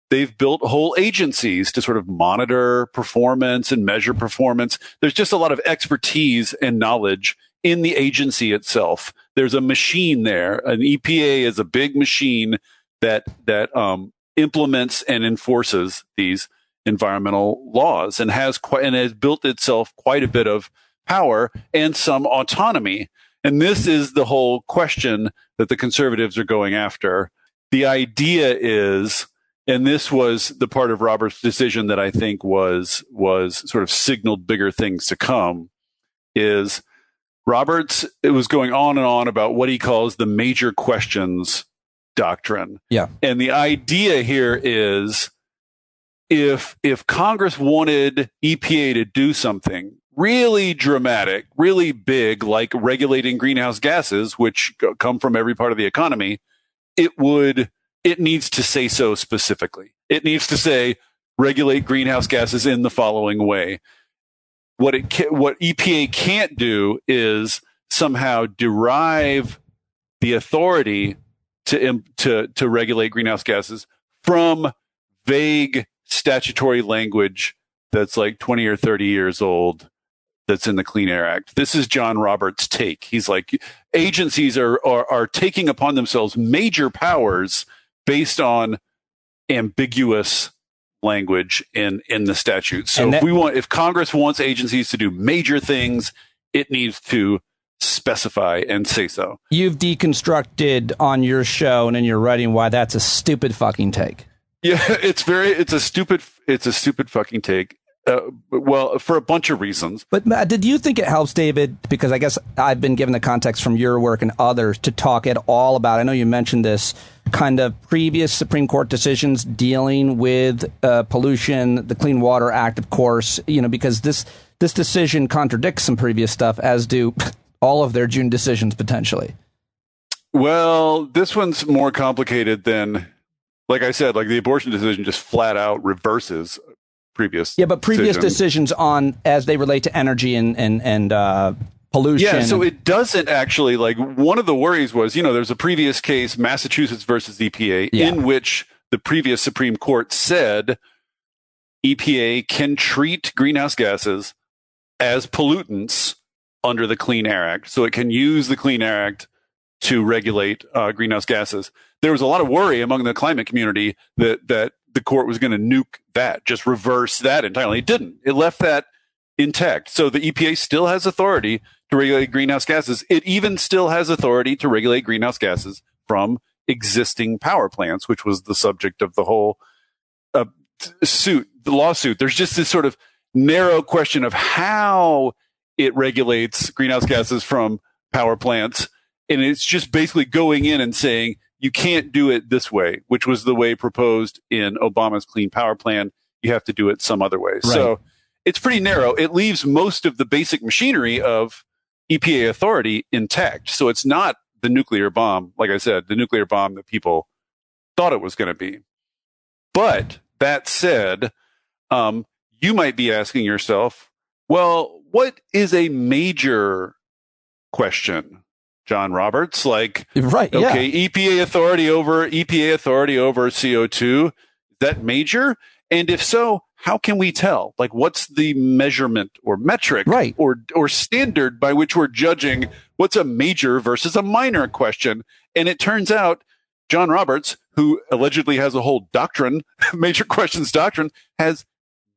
[SPEAKER 4] They've built whole agencies to sort of monitor performance and measure performance. There's just a lot of expertise and knowledge in the agency itself. There's a machine there. An EPA is a big machine that implements and enforces these environmental laws, and has built itself quite a bit of power and some autonomy. And this is the whole question that the conservatives are going after. The idea is, and this was the part of Roberts' decision that I think was sort of signaled bigger things to come, is Roberts, it was going on and on about what he calls the major questions doctrine.
[SPEAKER 2] Yeah.
[SPEAKER 4] And the idea here is if Congress wanted EPA to do something really dramatic, really big, like regulating greenhouse gases, which come from every part of the economy, it needs to say so specifically. It needs to say, regulate greenhouse gases in the following way. What EPA can't do is somehow derive the authority to regulate greenhouse gases from vague statutory language that's like 20 or 30 years old that's in the Clean Air Act. This is John Roberts' take. He's like, agencies are taking upon themselves major powers based on ambiguous language in the statute. So if Congress wants agencies to do major things, it needs to specify and say so.
[SPEAKER 2] You've deconstructed on your show and in your writing why that's a stupid fucking take.
[SPEAKER 4] Yeah, it's a stupid fucking take. Well, for a bunch of reasons.
[SPEAKER 2] But Matt, did you think it helps, David? Because I guess I've been given the context from your work and others to talk at all about, I know you mentioned this, kind of previous Supreme Court decisions dealing with pollution, the Clean Water Act, of course, because this decision contradicts some previous stuff, as do all of their June decisions potentially.
[SPEAKER 4] Well, this one's more complicated than, like I said, like the abortion decision just flat out reverses previous.
[SPEAKER 2] Yeah, but previous decisions on as they relate to energy and pollution.
[SPEAKER 4] Yeah, so it doesn't actually, like, one of the worries was, there's a previous case, Massachusetts versus EPA, in which the previous Supreme Court said EPA can treat greenhouse gases as pollutants under the Clean Air Act. So it can use the Clean Air Act to regulate greenhouse gases. There was a lot of worry among the climate community that the court was going to nuke that, just reverse that entirely. It didn't. It left that intact. So the EPA still has authority to regulate greenhouse gases. It even still has authority to regulate greenhouse gases from existing power plants, which was the subject of the whole the lawsuit. There's just this sort of narrow question of how it regulates greenhouse gases from power plants. And it's just basically going in and saying, you can't do it this way, which was the way proposed in Obama's Clean Power Plan. You have to do it some other way. Right. So it's pretty narrow. It leaves most of the basic machinery of EPA authority intact. So it's not the nuclear bomb, like I said, the nuclear bomb that people thought it was going to be. But that said, you might be asking yourself, well, what is a major question, John Roberts? Like,
[SPEAKER 2] right,
[SPEAKER 4] okay, yeah. EPA authority over CO2, is that major? And if so, how can we tell? Like, what's the measurement or metric,
[SPEAKER 2] right,
[SPEAKER 4] or standard by which we're judging what's a major versus a minor question? And it turns out John Roberts, who allegedly has a whole doctrine, major questions doctrine, has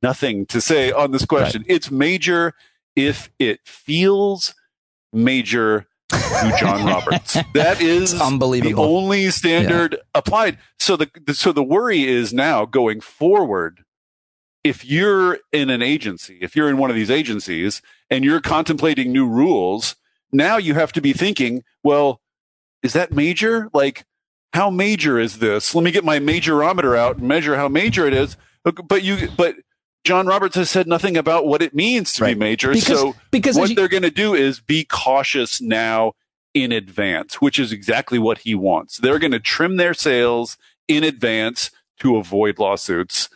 [SPEAKER 4] nothing to say on this question. Right. It's major if it feels major to John Roberts. That is
[SPEAKER 2] unbelievable.
[SPEAKER 4] The only standard applied. So the worry is now going forward, if you're in an agency, if you're in one of these agencies and you're contemplating new rules, now you have to be thinking, well, is that major? Like, how major is this? Let me get my majorometer out and measure how major it is. But John Roberts has said nothing about what it means to be major. Because what they're going to do is be cautious now in advance, which is exactly what he wants. They're going to trim their sails in advance to avoid lawsuits.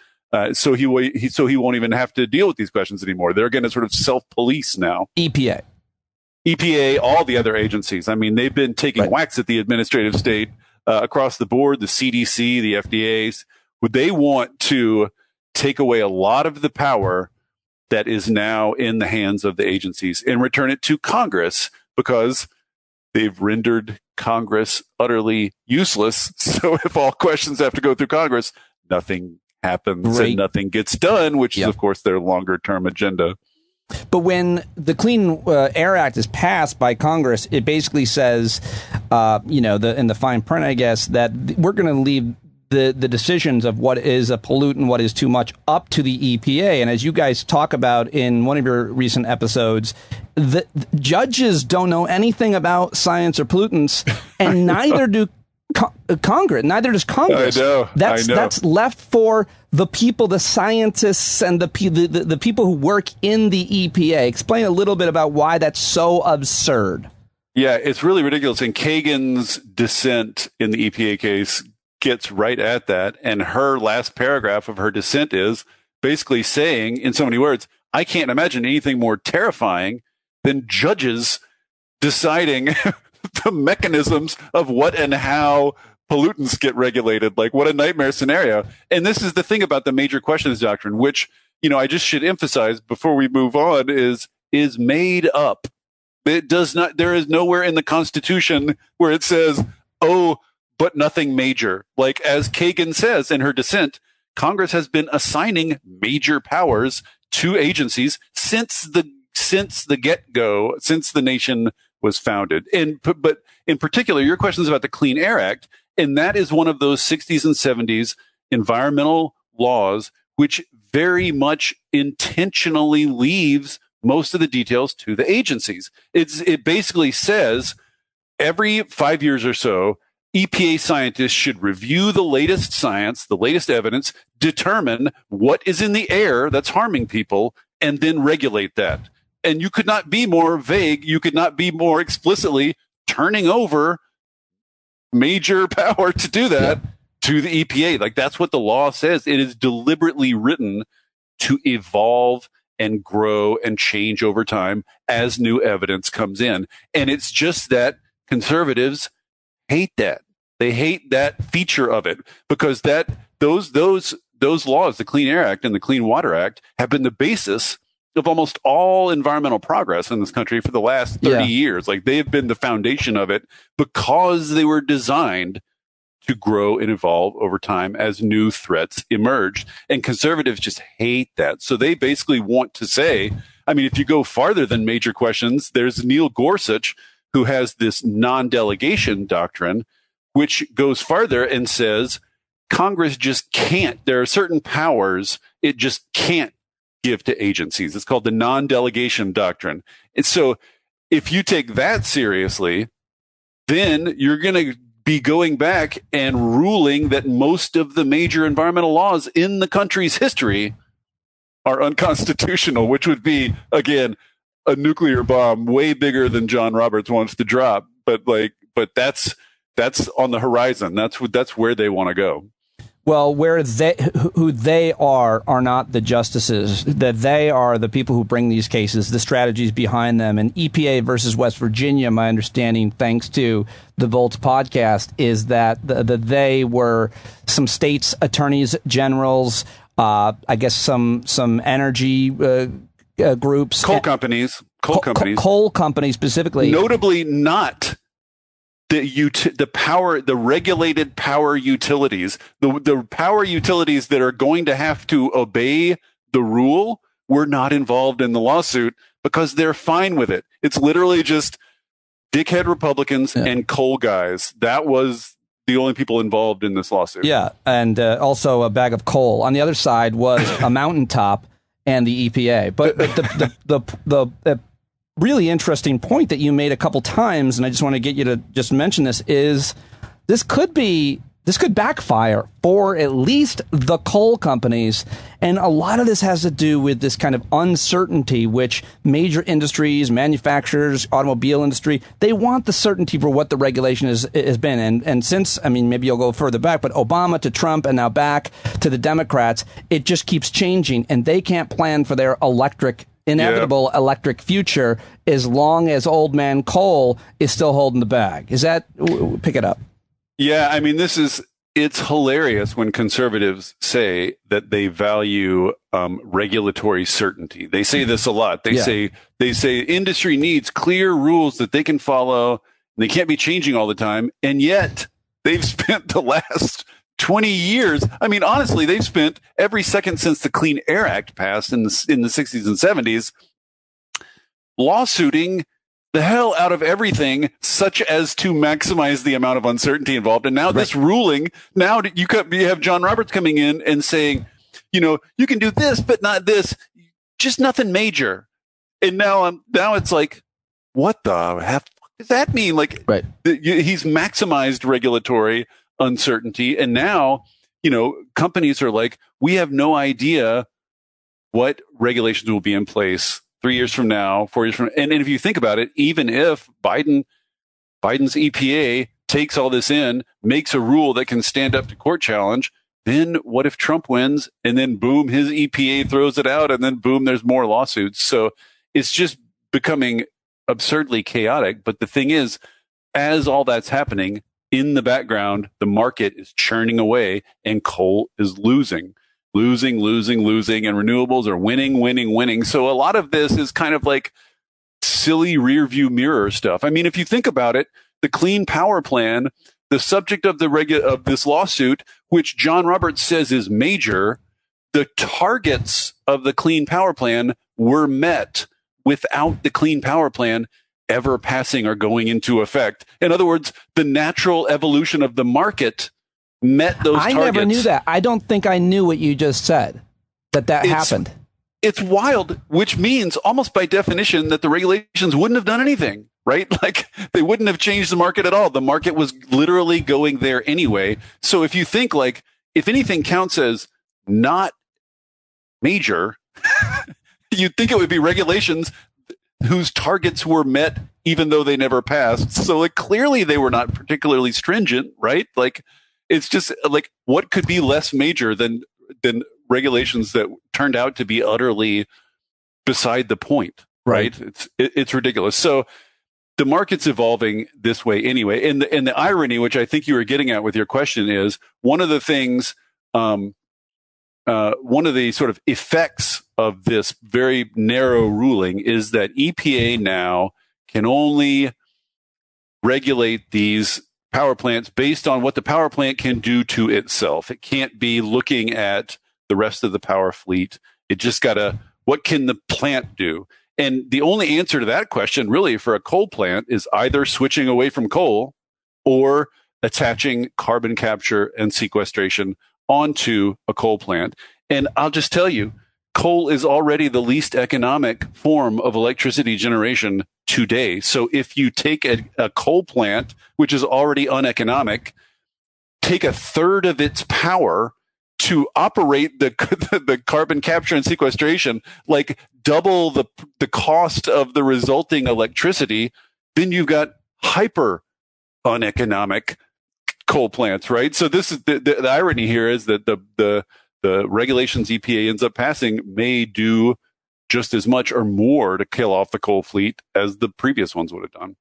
[SPEAKER 4] So he won't even have to deal with these questions anymore. They're going to sort of self-police now.
[SPEAKER 2] EPA,
[SPEAKER 4] all the other agencies. I mean, they've been taking whacks at the administrative state across the board, the CDC, the FDAs. They want to take away a lot of the power that is now in the hands of the agencies and return it to Congress, because they've rendered Congress utterly useless. So if all questions have to go through Congress, nothing happens and nothing gets done, which is, of course, their longer term agenda.
[SPEAKER 2] But when the Clean Air Act is passed by Congress, it basically says, in the fine print, I guess, that we're going to leave the decisions of what is a pollutant, what is too much, up to the EPA. And as you guys talk about in one of your recent episodes, the judges don't know anything about science or pollutants, and neither do Congress. Neither does Congress.
[SPEAKER 4] I know.
[SPEAKER 2] That's left for the people, the scientists, and the people who work in the EPA. Explain a little bit about why that's so absurd.
[SPEAKER 4] Yeah, it's really ridiculous. And Kagan's dissent in the EPA case gets right at that. And her last paragraph of her dissent is basically saying, in so many words, I can't imagine anything more terrifying than judges deciding the mechanisms of what and how pollutants get regulated. Like, what a nightmare scenario. And this is the thing about the major questions doctrine, which, I just should emphasize before we move on, is made up. It does not, there is nowhere in the Constitution where it says, but nothing major. Like, as Kagan says in her dissent, Congress has been assigning major powers to agencies since the get-go, since the nation was founded. But in particular, your question is about the Clean Air Act, and that is one of those 60s and 70s environmental laws which very much intentionally leaves most of the details to the agencies. It basically says every 5 years or so, EPA scientists should review the latest science, the latest evidence, determine what is in the air that's harming people, and then regulate that. And you could not be more vague. You could not be more explicitly turning over major power to do that to the EPA. Like, that's what the law says. It is deliberately written to evolve and grow and change over time as new evidence comes in. And it's just that conservatives hate that. They hate that feature of it, because those laws, the Clean Air Act and the Clean Water Act, have been the basis of almost all environmental progress in this country for the last 30 years. Like, they have been the foundation of it because they were designed to grow and evolve over time as new threats emerged. And conservatives just hate that. So they basically want to say, if you go farther than major questions, there's Neil Gorsuch, who has this non-delegation doctrine, which goes farther and says Congress just can't. There are certain powers it just can't give to agencies. It's called the non-delegation doctrine. And so if you take that seriously, then you're going to be going back and ruling that most of the major environmental laws in the country's history are unconstitutional, which would be, again, a nuclear bomb way bigger than John Roberts wants to drop. But that's on the horizon. That's where they want to go.
[SPEAKER 2] Well, who they are not the justices, that they are the people who bring these cases, the strategies behind them. And EPA versus West Virginia, my understanding, thanks to the Volts podcast, is that they were some states' attorneys generals, I guess some energy groups.
[SPEAKER 4] Coal companies specifically. Notably not the regulated power utilities, the power utilities that are going to have to obey the rule were not involved in the lawsuit because they're fine with it. It's literally just dickhead Republicans and coal guys. That was the only people involved in this lawsuit. Yeah, and also a bag of coal. On the other side was a mountaintop and the EPA. But the really interesting point that you made a couple times, and I just want to get you to just mention this, is this could backfire for at least the coal companies. And a lot of this has to do with this kind of uncertainty, which major industries, manufacturers, automobile industry, they want the certainty for what the regulation has been. And since, maybe you'll go further back, but Obama to Trump and now back to the Democrats, it just keeps changing, and they can't plan for their inevitable electric future as long as old man coal is still holding the bag. Is that, pick it up? Yeah, it's hilarious when conservatives say that they value regulatory certainty. They say this a lot. They say industry needs clear rules that they can follow, and they can't be changing all the time. And yet they've spent the last 20 years. Honestly, they've spent every second since the Clean Air Act passed in the 60s and 70s lawsuiting the hell out of everything, such as to maximize the amount of uncertainty involved. And now this ruling, now you have John Roberts coming in and saying, you can do this, but not this, just nothing major. And now it's like, what the heck does that mean? Like, he's maximized regulatory uncertainty. And now, companies are like, we have no idea what regulations will be in place 3 years from now, 4 years from now. And if you think about it, even if Biden's EPA takes all this in, makes a rule that can stand up to court challenge, then what if Trump wins and then boom, his EPA throws it out and then boom, there's more lawsuits. So it's just becoming absurdly chaotic. But the thing is, as all that's happening in the background, the market is churning away and coal is losing, and renewables are winning. So a lot of this is kind of like silly rear view mirror stuff. I mean, if you think about it, the Clean Power Plan, the subject of of this lawsuit, which John Roberts says is major, the targets of the Clean Power Plan were met without the Clean Power Plan ever passing or going into effect. In other words, the natural evolution of the market met those targets. I never
[SPEAKER 2] knew that. I don't think I knew what you just said, that happened.
[SPEAKER 4] It's wild, which means almost by definition that the regulations wouldn't have done anything, right? Like they wouldn't have changed the market at all. The market was literally going there anyway. So if you think like, if anything counts as not major, you'd think it would be regulations whose targets were met even though they never passed. So like clearly they were not particularly stringent, right? Like it's just like, what could be less major than regulations that turned out to be utterly beside the point, right? It's ridiculous. So the market's evolving this way anyway. And the irony, which I think you were getting at with your question, is one of the things, one of the sort of effects of this very narrow ruling is that EPA now can only regulate these power plants based on what the power plant can do to itself. It can't be looking at the rest of the power fleet. It just what can the plant do? And the only answer to that question really for a coal plant is either switching away from coal or attaching carbon capture and sequestration onto a coal plant. And I'll just tell you, coal is already the least economic form of electricity generation today. So if you take a coal plant, which is already uneconomic, take a third of its power to operate the carbon capture and sequestration, like double the cost of the resulting electricity, then you've got hyper uneconomic coal plants, right? So this is the irony here is that the regulations EPA ends up passing may do just as much or more to kill off the coal fleet as the previous ones would have done.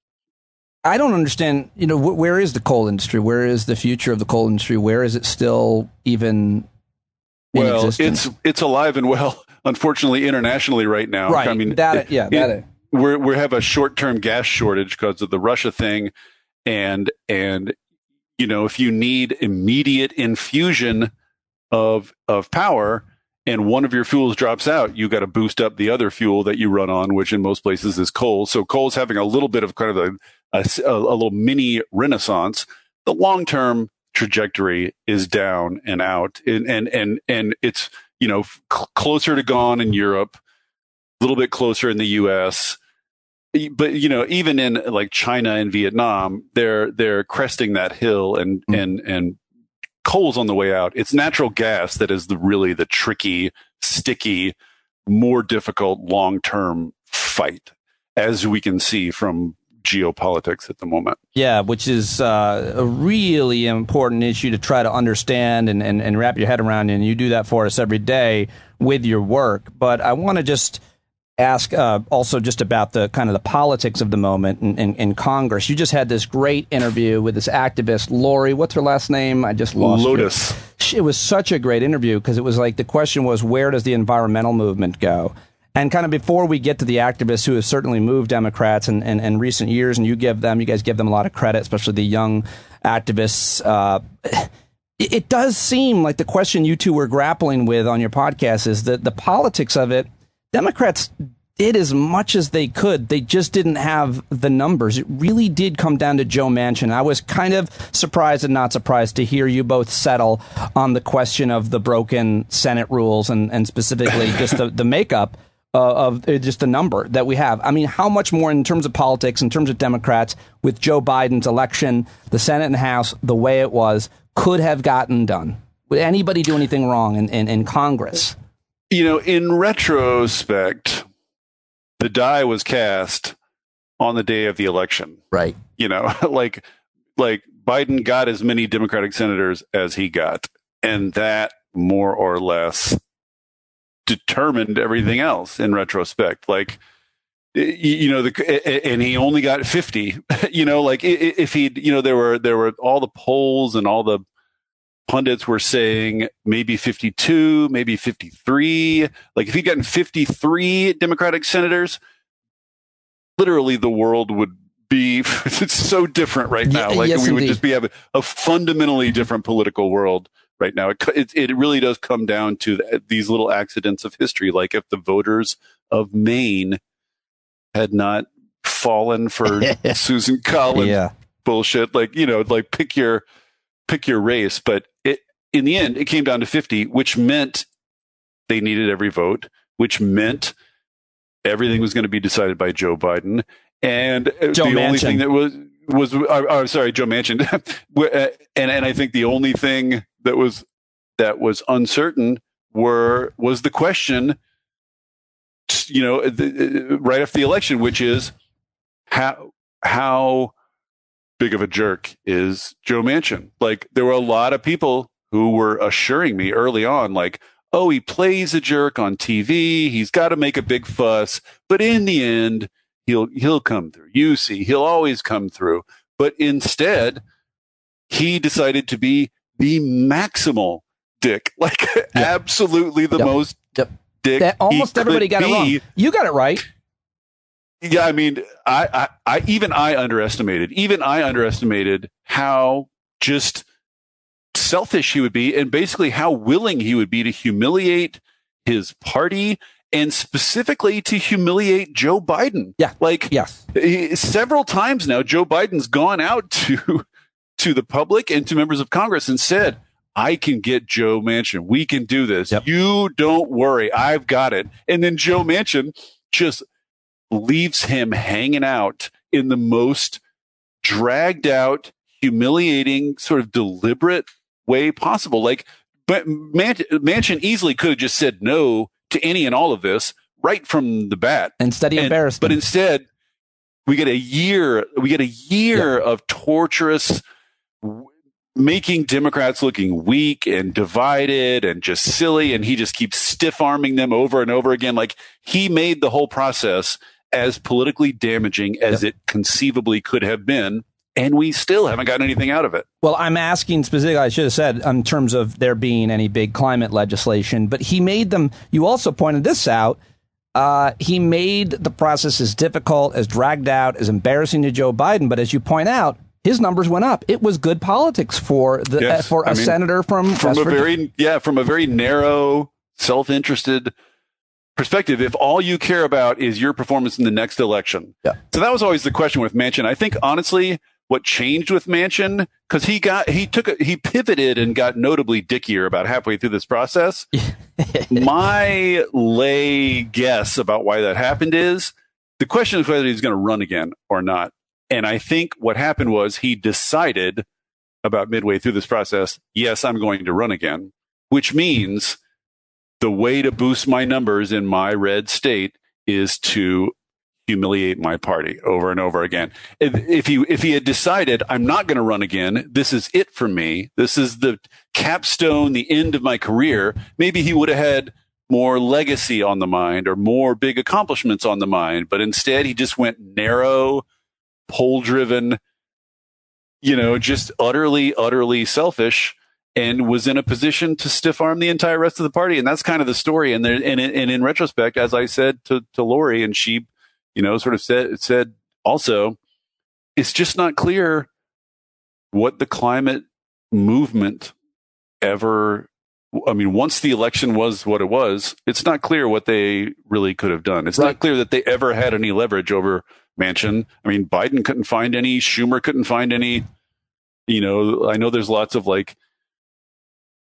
[SPEAKER 2] I don't understand, where is the coal industry? Where is the future of the coal industry? Where is it still even in existence?
[SPEAKER 4] It's alive and well, unfortunately, internationally right now.
[SPEAKER 2] Right.
[SPEAKER 4] I mean, we have a short-term gas shortage because of the Russia thing. And if you need immediate infusion of power and one of your fuels drops out, you got to boost up the other fuel that you run on, which in most places is coal. So coal's having a little bit of kind of a little mini renaissance. The long-term trajectory is down and out, and it's closer to gone in Europe, a little bit closer in the U.S. But even in like China and Vietnam, they're cresting that hill, and coal's on the way out. It's natural gas that is really the tricky, sticky, more difficult long-term fight, as we can see from geopolitics at the moment.
[SPEAKER 2] Yeah, which is a really important issue to try to understand and wrap your head around, and you do that for us every day with your work. But I want to just ask also just about the kind of the politics of the moment in Congress. You just had this great interview with this activist, Lori. What's her last name? I just lost
[SPEAKER 4] Lotus.
[SPEAKER 2] It was such a great interview because it was like the question was, where does the environmental movement go? And kind of before we get to the activists who have certainly moved Democrats in recent years, and you guys give them a lot of credit, especially the young activists. It does seem like the question you two were grappling with on your podcast is that the politics of it. Democrats did as much as they could. They just didn't have the numbers. It really did come down to Joe Manchin. I was kind of surprised and not surprised to hear you both settle on the question of the broken Senate rules and specifically just the makeup of just the number that we have. I mean, how much more in terms of politics, in terms of Democrats, with Joe Biden's election, the Senate and House, the way it was, could have gotten done? Would anybody do anything wrong in Congress?
[SPEAKER 4] You know, in retrospect, the die was cast on the day of the election.
[SPEAKER 2] Right.
[SPEAKER 4] You know, like Biden got as many Democratic senators as he got. And that more or less determined everything else in retrospect. Like, you know, and he only got 50, you know, like if he'd, you know, there were all the polls and all the pundits were saying maybe 52, maybe 53. Like if he'd gotten 53 Democratic senators, literally the world would be it's so different right now. Like
[SPEAKER 2] yes,
[SPEAKER 4] we would
[SPEAKER 2] indeed.
[SPEAKER 4] just be having a fundamentally different political world right now. It really does come down to these little accidents of history. Like if the voters of Maine had not fallen for Susan Collins bullshit, like, you know, like pick your race. But in the end, it came down to 50, which meant they needed every vote, which meant everything was going to be decided by Joe Biden. And only thing that was sorry, Joe Manchin. and I think the only thing that was uncertain was the question, you know, right after the election, which is how big of a jerk is Joe Manchin? Like, there were a lot of people who were assuring me early on, like, oh, he plays a jerk on TV. He's got to make a big fuss, but in the end, he'll come through. You see, he'll always come through. But instead, he decided to be the maximal dick, like absolutely the most dick.
[SPEAKER 2] That almost everybody got it wrong. You got it right.
[SPEAKER 4] Yeah, I mean, I underestimated how just selfish he would be, and basically how willing he would be to humiliate his party, and specifically to humiliate Joe Biden.
[SPEAKER 2] Yeah,
[SPEAKER 4] like
[SPEAKER 2] yes,
[SPEAKER 4] several times now, Joe Biden's gone out to the public and to members of Congress and said, "I can get Joe Manchin. We can do this. Yep. You don't worry. I've got it." And then Joe Manchin just leaves him hanging out in the most dragged out, humiliating, sort of deliberate way possible. Like, but Manchin easily could have just said no to any and all of this right from the bat.
[SPEAKER 2] Instead, he embarrassed him.
[SPEAKER 4] But instead, we get a year of torturous, making Democrats looking weak and divided and just silly. And he just keeps stiff arming them over and over again. Like, he made the whole process as politically damaging as it conceivably could have been. And we still haven't gotten anything out of it.
[SPEAKER 2] Well, I'm asking specifically, I should have said, in terms of there being any big climate legislation, but he made them, you also pointed this out, he made the process as difficult, as dragged out, as embarrassing to Joe Biden. But as you point out, his numbers went up. It was good politics for a senator from
[SPEAKER 4] a very narrow, self-interested perspective. If all you care about is your performance in the next election. Yeah. So that was always the question with Manchin. I think, honestly, what changed with Manchin, because he pivoted and got notably dickier about halfway through this process. My lay guess about why that happened is the question is whether he's going to run again or not. And I think what happened was he decided about midway through this process, yes, I'm going to run again, which means the way to boost my numbers in my red state is to humiliate my party over and over again. If he had decided, I'm not going to run again, this is it for me, this is the capstone, the end of my career, maybe he would have had more legacy on the mind or more big accomplishments on the mind. But instead, he just went narrow, poll-driven, just utterly selfish, and was in a position to stiff arm the entire rest of the party. And that's kind of the story. And in retrospect, as I said to Lori, and she, sort of said also, it's just not clear what the climate movement ever I mean, once the election was what it was, it's not clear what they really could have done. It's not clear that they ever had any leverage over Manchin. I mean, Biden couldn't find any. Schumer couldn't find any. You know, I know there's lots of like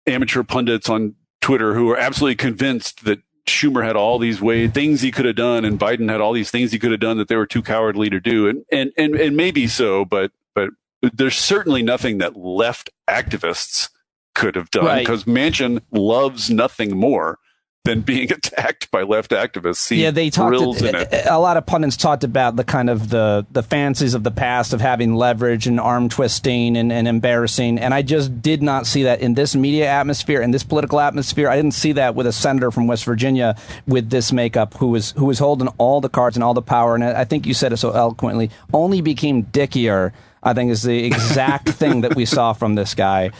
[SPEAKER 4] amateur pundits on Twitter who are absolutely convinced that Schumer had all these things he could have done, and Biden had all these things he could have done that they were too cowardly to do. And maybe so, but there's certainly nothing that left activists could have done, because Manchin loves nothing more than being attacked by left activists.
[SPEAKER 2] They talked. A lot of pundits talked about the kind of the fancies of the past of having leverage and arm twisting and embarrassing, and I just did not see that in this media atmosphere, in this political atmosphere. I didn't see that with a senator from West Virginia with this makeup who was holding all the cards and all the power. And I think you said it so eloquently. Only became dickier, I think, is the exact thing that we saw from this guy.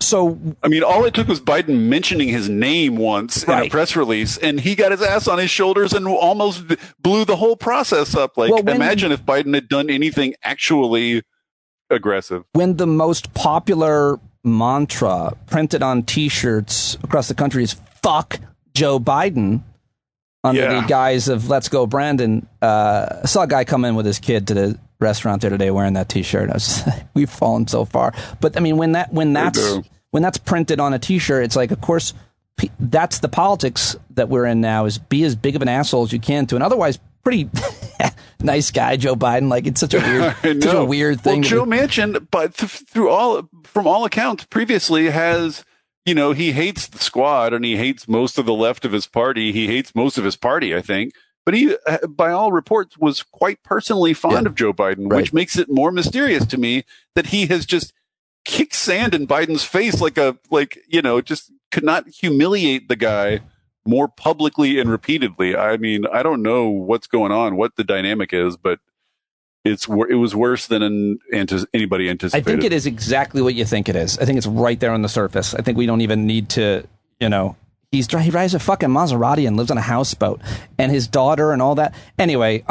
[SPEAKER 2] So, I mean,
[SPEAKER 4] all it took was Biden mentioning his name once in a press release, and he got his ass on his shoulders and almost blew the whole process up. Like, imagine if Biden had done anything actually aggressive. When
[SPEAKER 2] the most popular mantra printed on T-shirts across the country is "fuck Joe Biden," under the guise of "let's go Brandon," I saw a guy come in with his kid to the restaurant there today wearing that T-shirt. I was just like, we've fallen so far. But I mean, when that's printed on a T-shirt, it's like, of course, that's the politics that we're in now, is be as big of an asshole as you can to an otherwise pretty nice guy, Joe Biden. Like, it's such a weird thing.
[SPEAKER 4] Well, Joe Manchin, but from all accounts, previously has, you know, he hates the squad and he hates most of the left of his party. He hates most of his party, I think. But he, by all reports, was quite personally fond of Joe Biden, which makes it more mysterious to me that he has just kicked sand in Biden's face just could not humiliate the guy more publicly and repeatedly. I mean, I don't know what's going on, what the dynamic is, but it was worse than anybody anticipated.
[SPEAKER 2] I think it is exactly what you think it is. I think it's right there on the surface. I think we don't even need to, he drives a fucking Maserati and lives on a houseboat, and his daughter and all that. Anyway,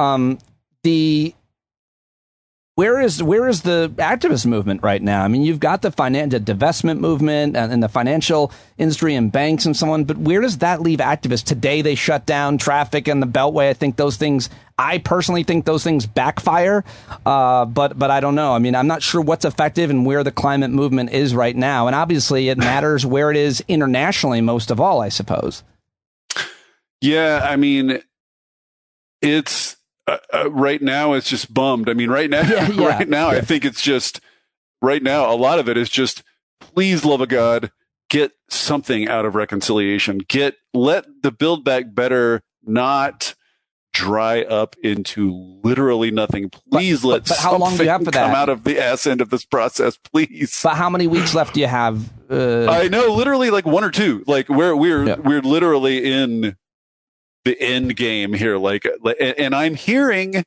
[SPEAKER 2] where is the activist movement right now? I mean, you've got the divestment movement and the financial industry and banks and so on, but where does that leave activists? Today they shut down traffic and the Beltway. I personally think those things backfire, but I don't know. I mean, I'm not sure what's effective and where the climate movement is right now. And obviously it matters where it is internationally most of all, I suppose.
[SPEAKER 4] Yeah, I mean, it's right now it's just bummed. I mean, right now, I think it's just right now. A lot of it is just, please, love of God, get something out of reconciliation. Let the Build Back Better not dry up into literally nothing. Please let
[SPEAKER 2] how long do you have for that?
[SPEAKER 4] Come out of the ass end of this process, please.
[SPEAKER 2] But how many weeks left do you have?
[SPEAKER 4] I know, literally like 1 or 2. Like we're literally in the end game here. And I'm hearing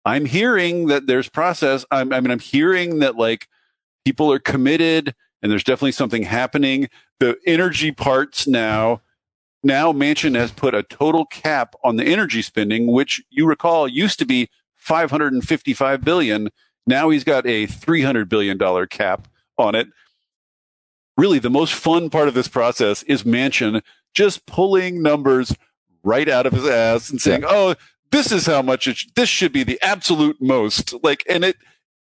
[SPEAKER 4] that there's process. I'm hearing that like people are committed, and there's definitely something happening. The energy parts now Manchin has put a total cap on the energy spending, which you recall used to be $555 billion. Now he's got a $300 billion cap on it. Really, the most fun part of this process is Manchin just pulling numbers right out of his ass and saying, "Oh, this is how much this should be the absolute most." And it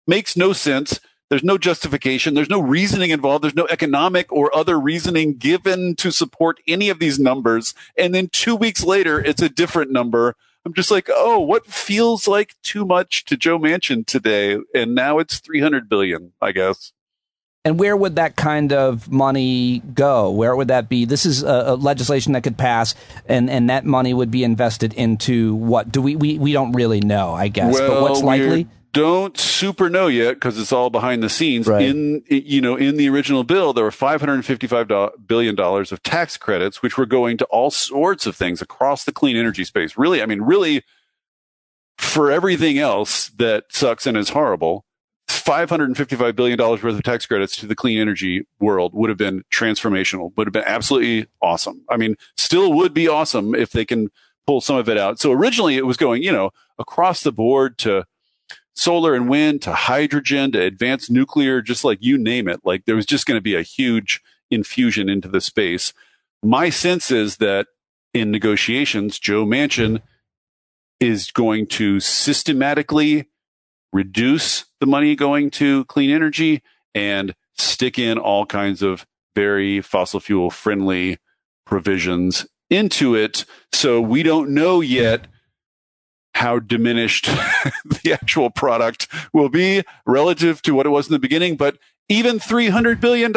[SPEAKER 4] makes no sense. There's no justification. There's no reasoning involved. There's no economic or other reasoning given to support any of these numbers. And then 2 weeks later, it's a different number. I'm just like, oh, what feels like too much to Joe Manchin today? And now it's $300 billion, I guess.
[SPEAKER 2] And where would that kind of money go? Where would that be? This is a legislation that could pass, and that money would be invested into what? We don't really know, I guess.
[SPEAKER 4] Well,
[SPEAKER 2] but what's likely?
[SPEAKER 4] Don't super know yet, because it's all behind the scenes. Right. In the original bill, there were $555 billion of tax credits, which were going to all sorts of things across the clean energy space. Really, for everything else that sucks and is horrible, $555 billion worth of tax credits to the clean energy world would have been transformational, would have been absolutely awesome. I mean, still would be awesome if they can pull some of it out. So originally it was going, across the board to solar and wind, to hydrogen, to advanced nuclear, just like you name it. Like there was just going to be a huge infusion into the space. My sense is that in negotiations, Joe Manchin is going to systematically reduce the money going to clean energy and stick in all kinds of very fossil fuel friendly provisions into it. So we don't know yet how diminished the actual product will be relative to what it was in the beginning. But even $300 billion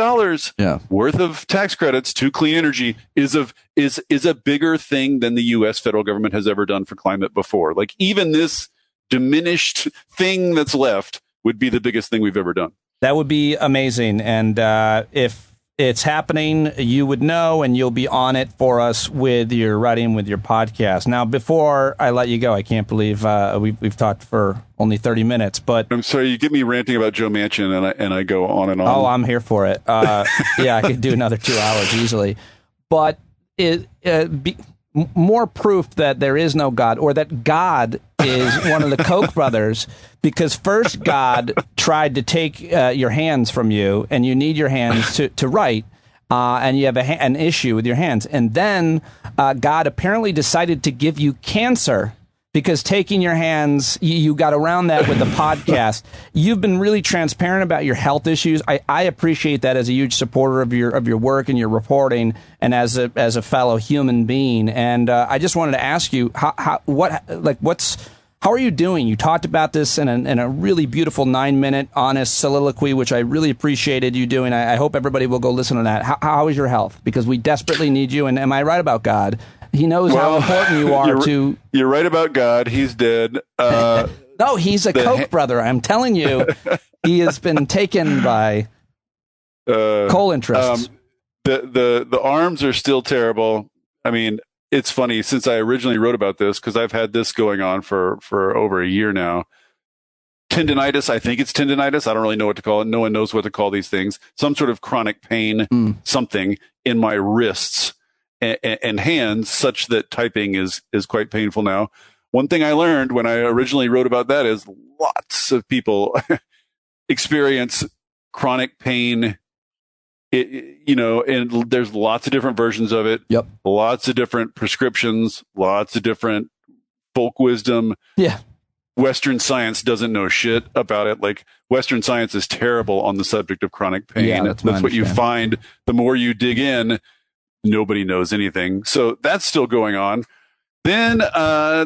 [SPEAKER 4] worth of tax credits to clean energy is a bigger thing than the U.S. federal government has ever done for climate before. Like, even this diminished thing that's left would be the biggest thing we've ever done.
[SPEAKER 2] That would be amazing. And if it's happening, you would know, and you'll be on it for us with your writing, with your podcast. Now, before I let you go, I can't believe we've talked for only 30 minutes. But
[SPEAKER 4] I'm sorry, you get me ranting about Joe Manchin, and I go on and on.
[SPEAKER 2] Oh, I'm here for it. Yeah, I could do another 2 hours easily. But more proof that there is no God, or that God is one of the Koch brothers, because first God tried to take your hands from you, and you need your hands to write, and you have an issue with your hands. And then God apparently decided to give you cancer, because taking your hands, you got around that with the podcast. You've been really transparent about your health issues. I appreciate that as a huge supporter of your work and your reporting, and as a fellow human being. And I just wanted to ask you, how are you doing? You talked about this in a really beautiful 9-minute honest soliloquy, which I really appreciated you doing. I hope everybody will go listen to that. How is your health? Because we desperately need you. And am I right about God? He knows how important you are to...
[SPEAKER 4] You're right about God. He's dead.
[SPEAKER 2] No, he's a Koch brother. I'm telling you, he has been taken by coal interests.
[SPEAKER 4] The arms are still terrible. I mean, it's funny, since I originally wrote about this, because I've had this going on for over a year now. Tendinitis, I think it's tendinitis. I don't really know what to call it. No one knows what to call these things. Some sort of chronic pain, something in my wrists and hands, such that typing is quite painful now. One thing I learned when I originally wrote about that is lots of people experience chronic pain, and there's lots of different versions of it.
[SPEAKER 2] Yep.
[SPEAKER 4] Lots of different prescriptions, lots of different folk wisdom.
[SPEAKER 2] Yeah.
[SPEAKER 4] Western science doesn't know shit about it. Like, Western science is terrible on the subject of chronic pain.
[SPEAKER 2] Yeah, that's
[SPEAKER 4] what you find. The more you dig in, nobody knows anything. So that's still going on. Then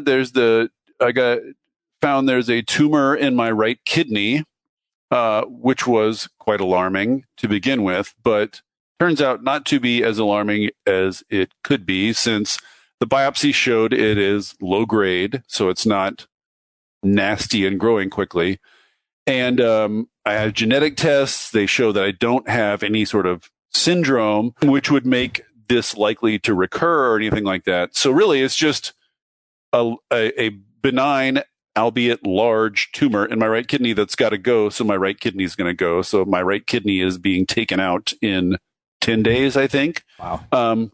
[SPEAKER 4] there's there's a tumor in my right kidney, which was quite alarming to begin with, but turns out not to be as alarming as it could be, since the biopsy showed it is low grade, so it's not nasty and growing quickly. And I had genetic tests. They show that I don't have any sort of syndrome, which would make this likely to recur or anything like that. So really, it's just a benign, albeit large, tumor in my right kidney that's got to go. So my right kidney is going to go. So my right kidney is being taken out in 10 days, I think.
[SPEAKER 2] Wow.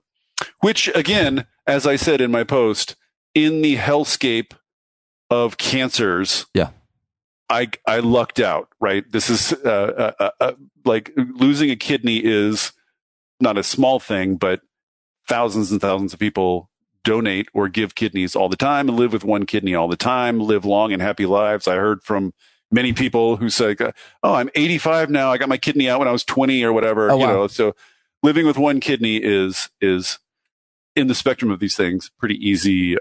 [SPEAKER 4] Which, again, as I said in my post, in the hellscape of cancers, I lucked out, right? This is like losing a kidney is not a small thing, but thousands and thousands of people donate or give kidneys all the time and live with one kidney all the time, live long and happy lives. I heard from many people who say, oh, I'm 85 now. I got my kidney out when I was 20 or whatever.
[SPEAKER 2] Oh, wow.
[SPEAKER 4] So living with one kidney is in the spectrum of these things, pretty easy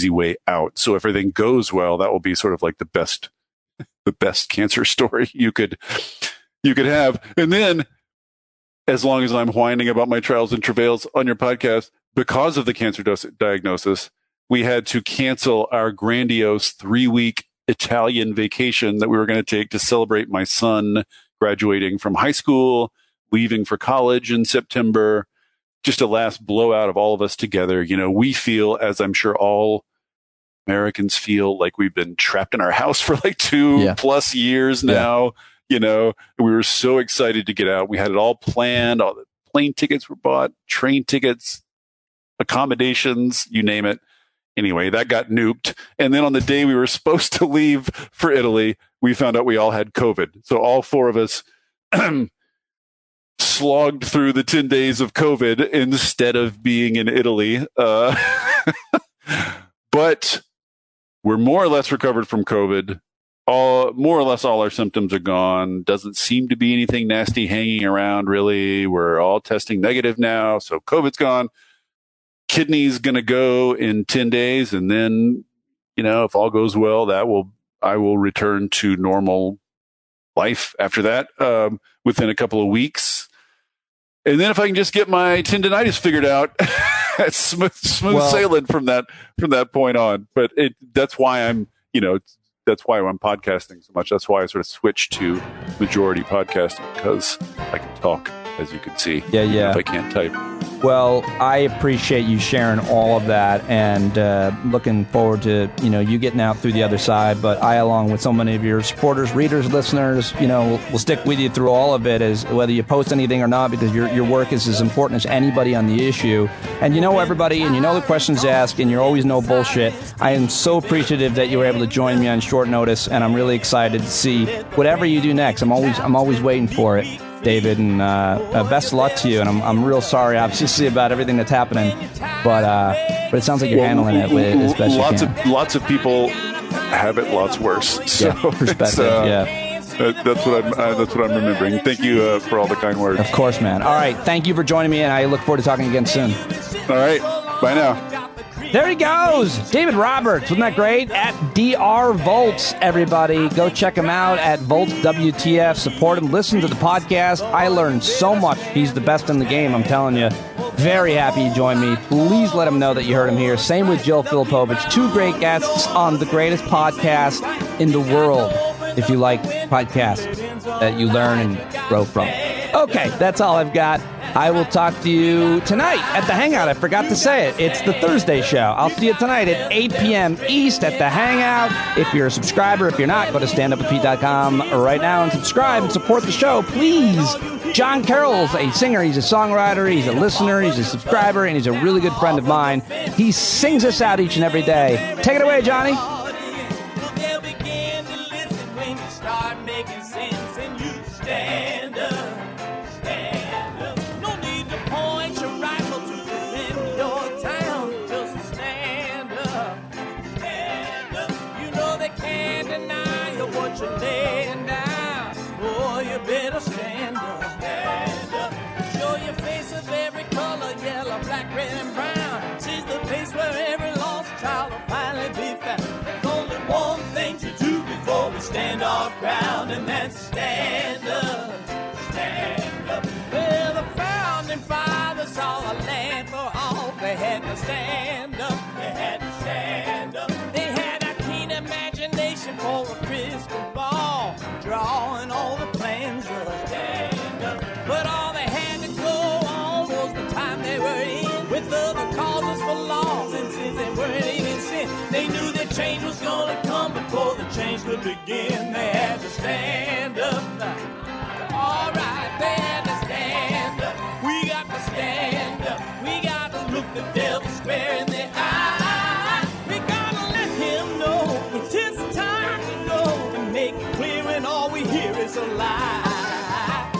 [SPEAKER 4] way out. So if everything goes well, that will be sort of like the best cancer story you could have. And then, as long as I'm whining about my trials and travails on your podcast, because of the cancer diagnosis, we had to cancel our grandiose 3-week Italian vacation that we were going to take to celebrate my son graduating from high school, leaving for college in September. Just a last blowout of all of us together. We feel, as I'm sure all Americans feel, like we've been trapped in our house for like 2+ years now. We were so excited to get out. We had it all planned. All the plane tickets were bought, train tickets, accommodations, you name it. Anyway, that got nuked. And then on the day we were supposed to leave for Italy, we found out we all had COVID. So all 4 of us slogged through the 10 days of COVID instead of being in Italy. But we're more or less recovered from COVID. More or less all our symptoms are gone. Doesn't seem to be anything nasty hanging around, really. We're all testing negative now, so COVID's gone. Kidney's going to go in 10 days, and then, if all goes well, I will return to normal life after that within a couple of weeks. And then if I can just get my tendinitis figured out, it's smooth sailing from that point on. But that's why I'm podcasting so much. That's why I sort of switched to majority podcasting, because I can talk, as you can see.
[SPEAKER 2] Yeah.
[SPEAKER 4] If I can't type.
[SPEAKER 2] Well, I appreciate you sharing all of that, and looking forward to you getting out through the other side. But I, along with so many of your supporters, readers, listeners, will stick with you through all of it, as whether you post anything or not, because your work is as important as anybody on the issue. And everybody, and the questions asked, and you're always no bullshit. I am so appreciative that you were able to join me on short notice, and I'm really excited to see whatever you do next. I'm always waiting for it, David, and best of luck to you. And I'm real sorry, obviously, about everything that's happening, but it sounds like you're handling it as best you can.
[SPEAKER 4] Lots of people have it lots worse. So
[SPEAKER 2] perspective,
[SPEAKER 4] that's what I'm remembering. Thank you for all the kind words.
[SPEAKER 2] Of course, man. All right, thank you for joining me, and I look forward to talking again soon.
[SPEAKER 4] All right, bye now.
[SPEAKER 2] There he goes, David Roberts. Wasn't that great? At DR Volts, everybody. Go check him out at Volts WTF. Support him. Listen to the podcast. I learned so much. He's the best in the game, I'm telling you. Very happy you joined me. Please let him know that you heard him here. Same with Jill Filipovic. Two great guests on the greatest podcast in the world, if you like podcasts that you learn and grow from. Okay, that's all I've got. I will talk to you tonight at the Hangout. I forgot to say it. It's the Thursday show. I'll see you tonight at 8 p.m. East at the Hangout. If you're a subscriber, if you're not, go to standupwithpete.com right now and subscribe and support the show, please. John Carroll's a singer. He's a songwriter. He's a listener. He's a subscriber, and he's a really good friend of mine. He sings us out each and every day. Take it away, Johnny.
[SPEAKER 5] Stand up, show your face of every color, yellow, black, red, and brown. She's the place where every lost child will finally be found. There's only one thing to do before we stand our ground, and that's stand up, stand up. Well, the founding fathers saw a land for all. They had to stand up, they had to stand up. They had a keen imagination for a crystal ball, drawing all the plans of stand up. But all they had to go on was the time they were in, with other causes for laws, and since they weren't even sin, they knew that change was gonna come before the change could begin. They had to stand up. All right, they had to stand up. We got to stand up. We got to look the devil square in the eye. We gotta let him know it's his time to go, and make it clear when all we hear is a lie.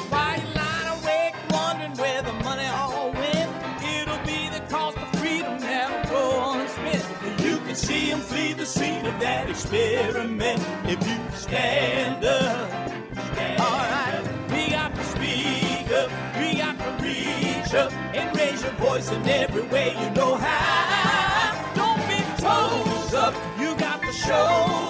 [SPEAKER 5] Why you lying awake wondering where the money all went? It'll be the cost of freedom that'll go unspent. You can see him flee the scene of that experiment if you stand up. All right, we got to speak up, we got to reach up and raise your voice in every way you know how. Don't be toes up, you got to show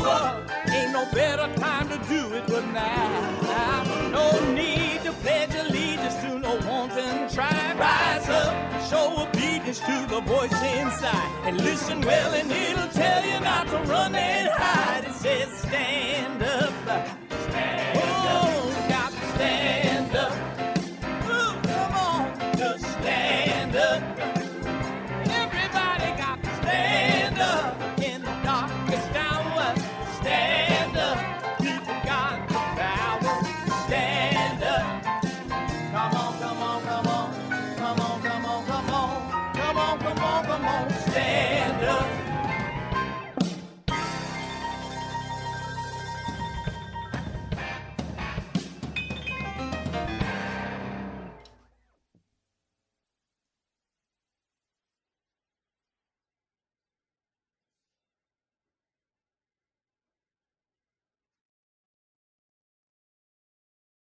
[SPEAKER 5] up. Ain't no better time to do it but now. No need to pledge allegiance to no wanton tribe. Rise up and show obedience to the voice inside, and listen well and it'll tell you not to run and hide. It says stand